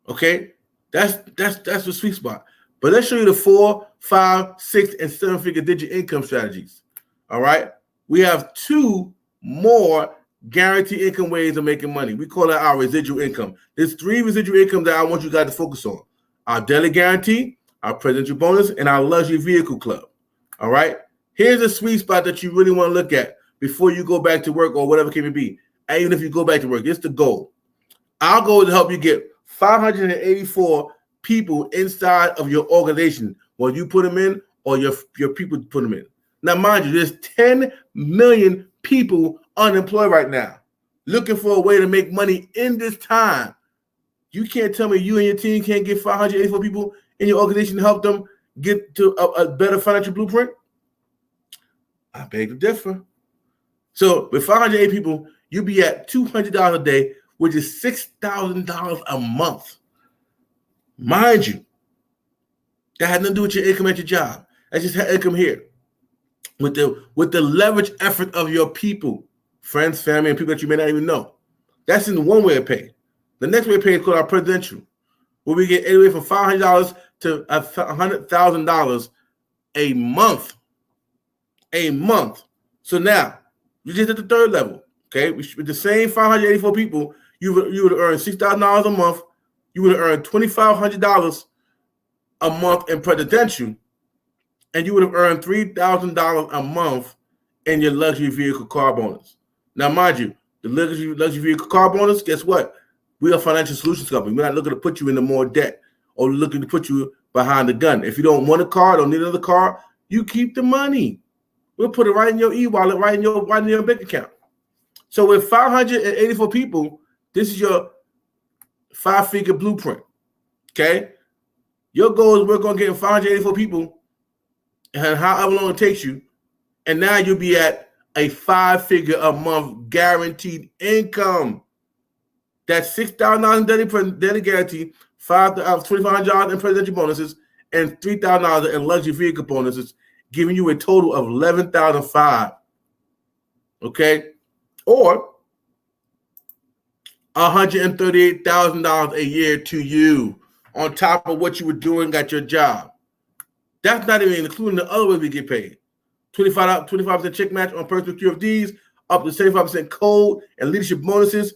Okay, that's the sweet spot. But let's show you the 4, 5, 6, and 7-figure digit income strategies. All right, we have 2 more guaranteed income ways of making money. We call that our residual income. There's 3 residual income that I want you guys to focus on: our daily guarantee, our presidential bonus, and our luxury vehicle club. All right, here's a sweet spot that you really want to look at before you go back to work or whatever it may be. And even if you go back to work, it's the goal. Our goal is to help you get 584 people inside of your organization, whether you put them in or your people put them in. Now, mind you, there's 10 million people unemployed right now, looking for a way to make money in this time. You can't tell me you and your team can't get 584 people in your organization to help them get to a better financial blueprint? I beg to differ. So with 508 people, you'll be at $200 a day, which is $6,000 a month. Mind you, that had nothing to do with your income at your job. That's just income here. With the leverage effort of your people, friends, family, and people that you may not even know. That's in one way of pay. The next way of pay is called our presidential, where we get anywhere from $500 to $100,000 a month. A month. So now, you just at the 3rd level. Okay, with the same 584 people, you would have earned $6,000 a month. You would have earned $2,500 a month in presidential, and you would have earned $3,000 a month in your luxury vehicle car bonus. Now, mind you, the luxury vehicle car bonus, guess what? We are a financial solutions company. We're not looking to put you into more debt or looking to put you behind the gun. If you don't want a car, don't need another car, you keep the money. We'll put it right in your e-wallet, right in your bank account. So with 584 people, this is your 5-figure blueprint. Okay? Your goal is we're going to get 584 people, and however long it takes you, and now you'll be at a 5-figure a month guaranteed income. That's $6,000 in daily guarantee, $2,500 in presidential bonuses, and $3,000 in luxury vehicle bonuses, giving you a total of $11,500. Okay? Or $138,000 a year to you on top of what you were doing at your job. That's not even including the other way we get paid. 25% check match on personal QFDs, up to 75% code and leadership bonuses,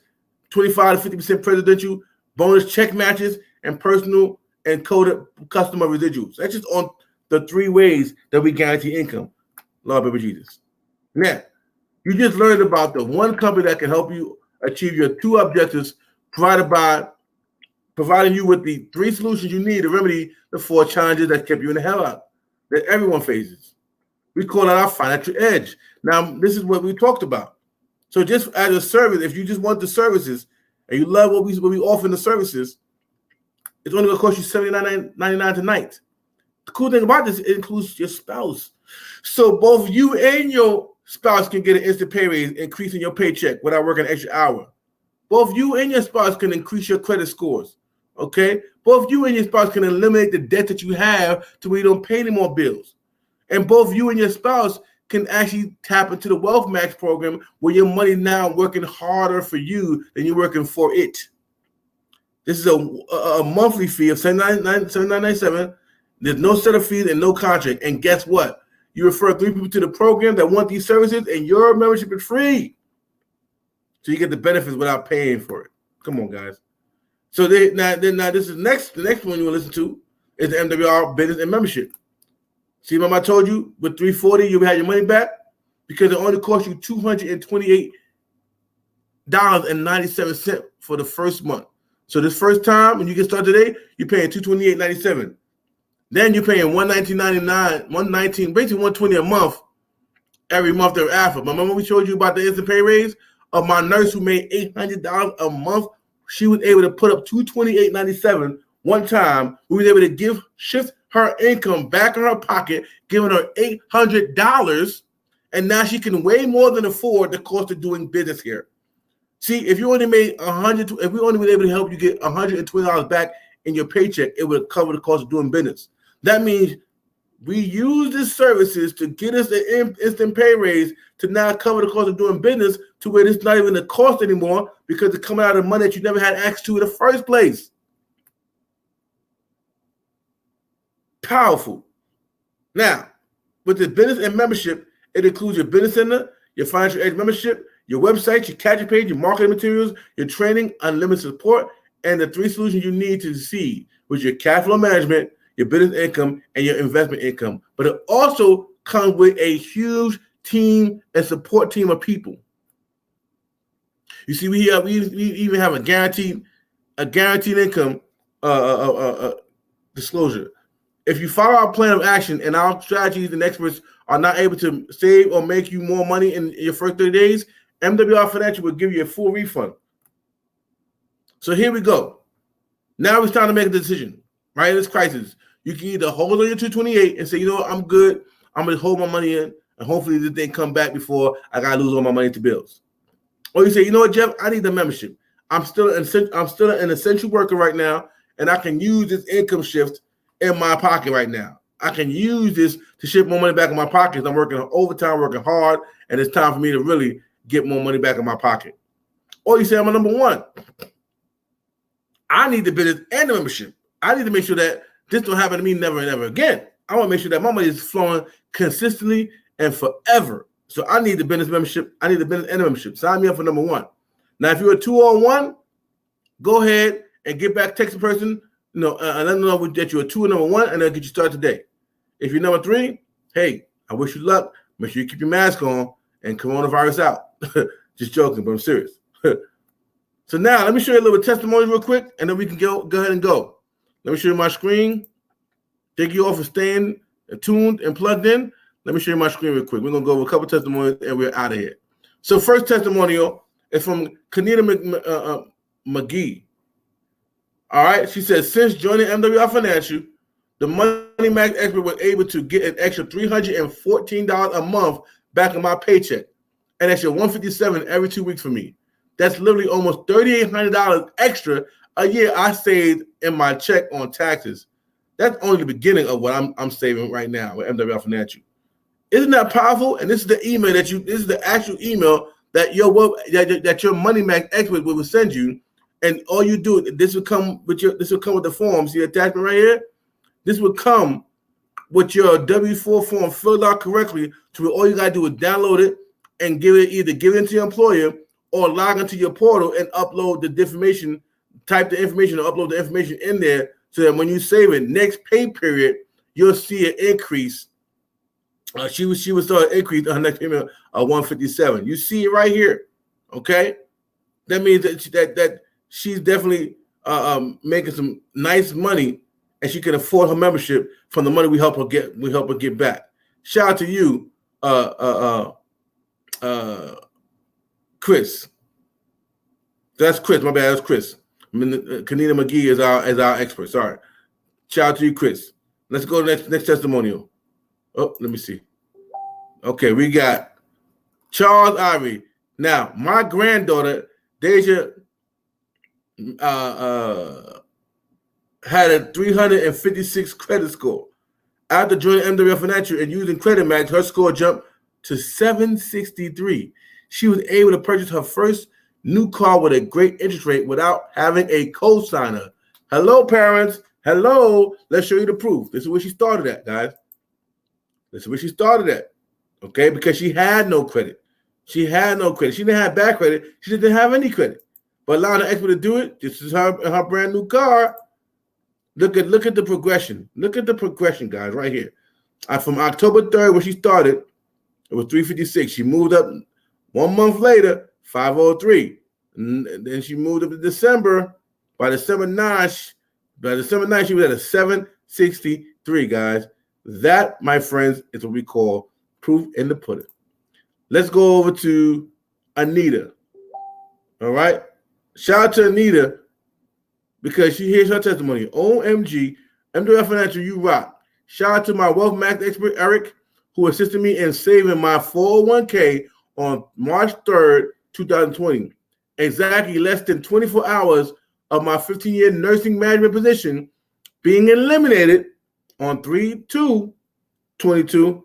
25 to 50% presidential bonus check matches, and personal and coded customer residuals. That's just on the 3 ways that we guarantee income. Lord, baby Jesus. Now, you just learned about the one company that can help you achieve your 2 objectives, providing you with the 3 solutions you need to remedy the 4 challenges that kept you in the hell out that everyone faces. We call it our financial edge. Now, this is what we talked about. So just as a service, if you just want the services and you love what we offer in the services, it's only going to cost you $79.99 tonight. The cool thing about this, it includes your spouse. So both you and your spouse can get an instant pay raise, increasing your paycheck without working an extra hour. Both you and your spouse can increase your credit scores. Okay? Both you and your spouse can eliminate the debt that you have to where you don't pay any more bills. And both you and your spouse can actually tap into the Wealth Max program where your money now working harder for you than you're working for it. This is a monthly fee of $79.97. There's no setup fees and no contract. And guess what? You refer 3 people to the program that want these services, and your membership is free. So you get the benefits without paying for it. Come on, guys. So now this is the next one you will listen to is the MWR Business and Membership. See, remember I told you with $340 you'll have your money back because it only cost you $228.97 for the first month. So this first time when you get started today, you're paying $228.97. Then you're paying $119.99, basically $120 a month every month thereafter. But remember we showed you about the instant pay raise of my nurse who made $800 a month? She was able to put up $228.97 one time. We was able to shift her income back in her pocket, giving her $800, and now she can way more than afford the cost of doing business here. See, if you only made if we only were able to help you get $120 back in your paycheck, it would cover the cost of doing business. That means we use these services to get us an instant pay raise to now cover the cost of doing business to where it's not even a cost anymore because it's coming out of money that you never had access to in the first place. Powerful. Now, with the business and membership, it includes your business center, your financial edge membership, your website, your capture page, your marketing materials, your training, unlimited support, and the 3 solutions you need to succeed, which is your cash flow management, your business income, and your investment income. But it also comes with a huge team and support team of people. You see, we even have a guaranteed income disclosure. If you follow our plan of action and our strategies and experts are not able to save or make you more money in your first 30 days, MWR Financial will give you a full refund. So here we go. Now it's time to make a decision, right? In this crisis, you can either hold on your 228 and say, you know what, I'm good. I'm going to hold my money in, and hopefully this thing come back before I got to lose all my money to bills. Or you say, you know what, Jeff, I need the membership. I'm still an essential worker right now, and I can use this income shift in my pocket right now. I can use this to shift more money back in my pocket. I'm working overtime, working hard, and it's time for me to really get more money back in my pocket. Or you say, I'm a number 1. I need the business and the membership. I need to make sure that this don't happen to me never and ever again. I want to make sure that my money is flowing consistently and forever. So I need the business membership. I need the business and the membership. Sign me up for number 1. Now, if you're a 2-on-1, go ahead and get back, text the person, and let them know that you're a 2 and number 1, and they'll get you started today. If you're number 3, hey, I wish you luck. Make sure you keep your mask on and coronavirus out. Just joking, but I'm serious. So now let me show you a little testimony real quick, and then we can go ahead and go. Let me show you my screen. Thank you all for staying tuned and plugged in. Let me show you my screen real quick. We're going to go over a couple testimonies, and we're out of here. So first testimonial is from Kanita McGee. All right. She says, since joining MWR Financial, the Money Max expert was able to get an extra $314 a month back in my paycheck, an extra $157 every 2 weeks for me. That's literally almost $3,800 extra a year I saved in my check on taxes. That's only the beginning of what I'm saving right now with MWR Financial. Isn't that powerful? And this is the email this is the actual email that your Money Max expert will send you. And all you do, this will come with the form. See the attachment right here? This will come with your W-4 form filled out correctly to where all you gotta do is download it and give it to your employer or log into your portal and upload the information type the information or upload the information in there so that when you save it, next pay period, you'll see an increase. She was start an increase on her next payment of 157. You see it right here. Okay, that means that she's definitely making some nice money, and she can afford her membership from the money we help her get back. Shout out to you, Chris. That's Chris. My bad. That's Chris. Kanina McGee is our expert. Sorry. Shout out to you, Chris. Let's go to the next testimonial. Oh, let me see. Okay, we got Charles Ivy. Now, my granddaughter, Deja, had a 356 credit score. After joining MWF Financial and using Credit Max, her score jumped to 763. She was able to purchase her first new car with a great interest rate without having a co-signer. Hello, parents. Hello. Let's show you the proof. This is where she started at, guys. This is where she started at. Okay, because she had no credit. She had no credit. She didn't have bad credit. She didn't have any credit. But allowing the expert to do it, this is her brand new car. Look at the progression. Look at the progression, guys, right here. From October 3rd, when she started, it was 356. She moved up 1 month later, 503. And then she moved up to December. By December 9th, she was at a 763, guys. That, my friends, is what we call proof in the pudding. Let's go over to Anita. All right? Shout out to Anita because she hears her testimony. OMG, MWF Financial, you rock. Shout out to my Wealth Max expert, Eric, who assisted me in saving my 401k on March 3rd, 2020. Exactly less than 24 hours of my 15-year nursing management position being eliminated on 3/2/22.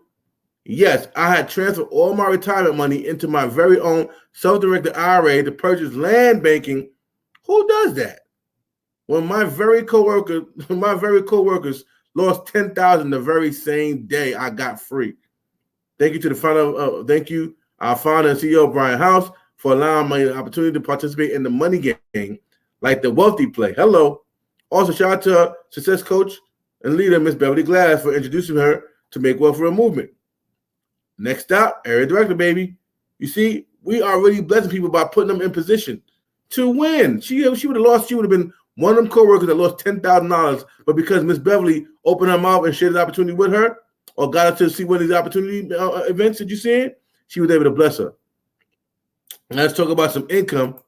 Yes, I had transferred all my retirement money into my very own self-directed IRA to purchase land banking. Who does that? When my very coworkers lost $10,000 the very same day I got free. Thank you to the founder. Thank you, our founder and CEO Brian House, for allowing me the opportunity to participate in the money game, like the wealthy play. Hello. Also, shout out to our success coach and leader, Miss Beverly Glass, for introducing her to Make Wealth for a Movement. Next up, area director, baby. You see, we are really blessing people by putting them in position to win. She would have lost. She would have been one of them coworkers that lost $10,000, but because Miss Beverly opened her mouth and shared the opportunity with her, or got her to see one of these opportunity events that you see, she was able to bless her. And let's talk about some income.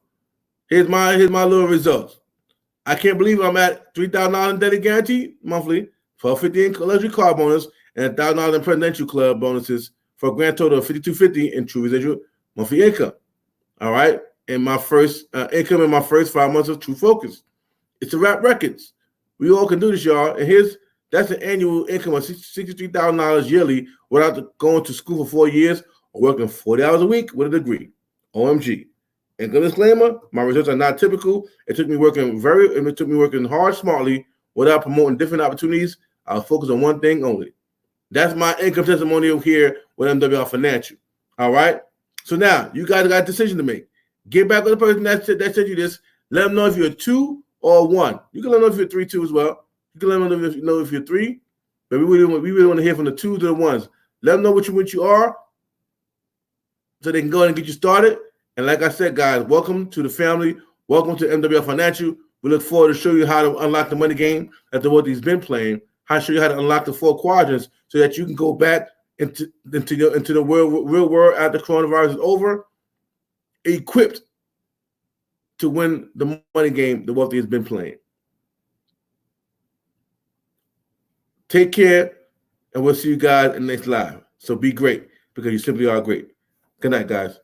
Here's my little results. I can't believe I'm at $3,000 in daily guarantee monthly, $1,250 in luxury car bonus, and $1,000 in presidential club bonuses for a grand total of $5,250 in true residual monthly income. All right, and my first income in my first 5 months of True Focus. It's a rap records. We all can do this, y'all. And that's an annual income of $63,000 yearly without going to school for 4 years or working 40 hours a week with a degree. OMG. Income disclaimer: my results are not typical. It took me working hard, smartly, without promoting different opportunities. I'll focus on one thing only. That's my income testimonial here with MWF Financial. All right. So now you guys got a decision to make. Get back with the person that said you this. Let them know if you're a 2 or a 1. You can let them know if you're 3 too as well. You can let them know if you're 3. But we really want to hear from the 2s to the 1s. Let them know what you are, so they can go ahead and get you started. And like I said, guys, welcome to the family. Welcome to MWF Financial. We look forward to show you how to unlock the money game after what he's been playing. How to show you how to unlock the 4 quadrants so that you can go back into the real world after coronavirus is over, equipped to win the money game the wealthy has been playing. Take care, and we'll see you guys in the next live. So be great, because you simply are great. Good night, guys.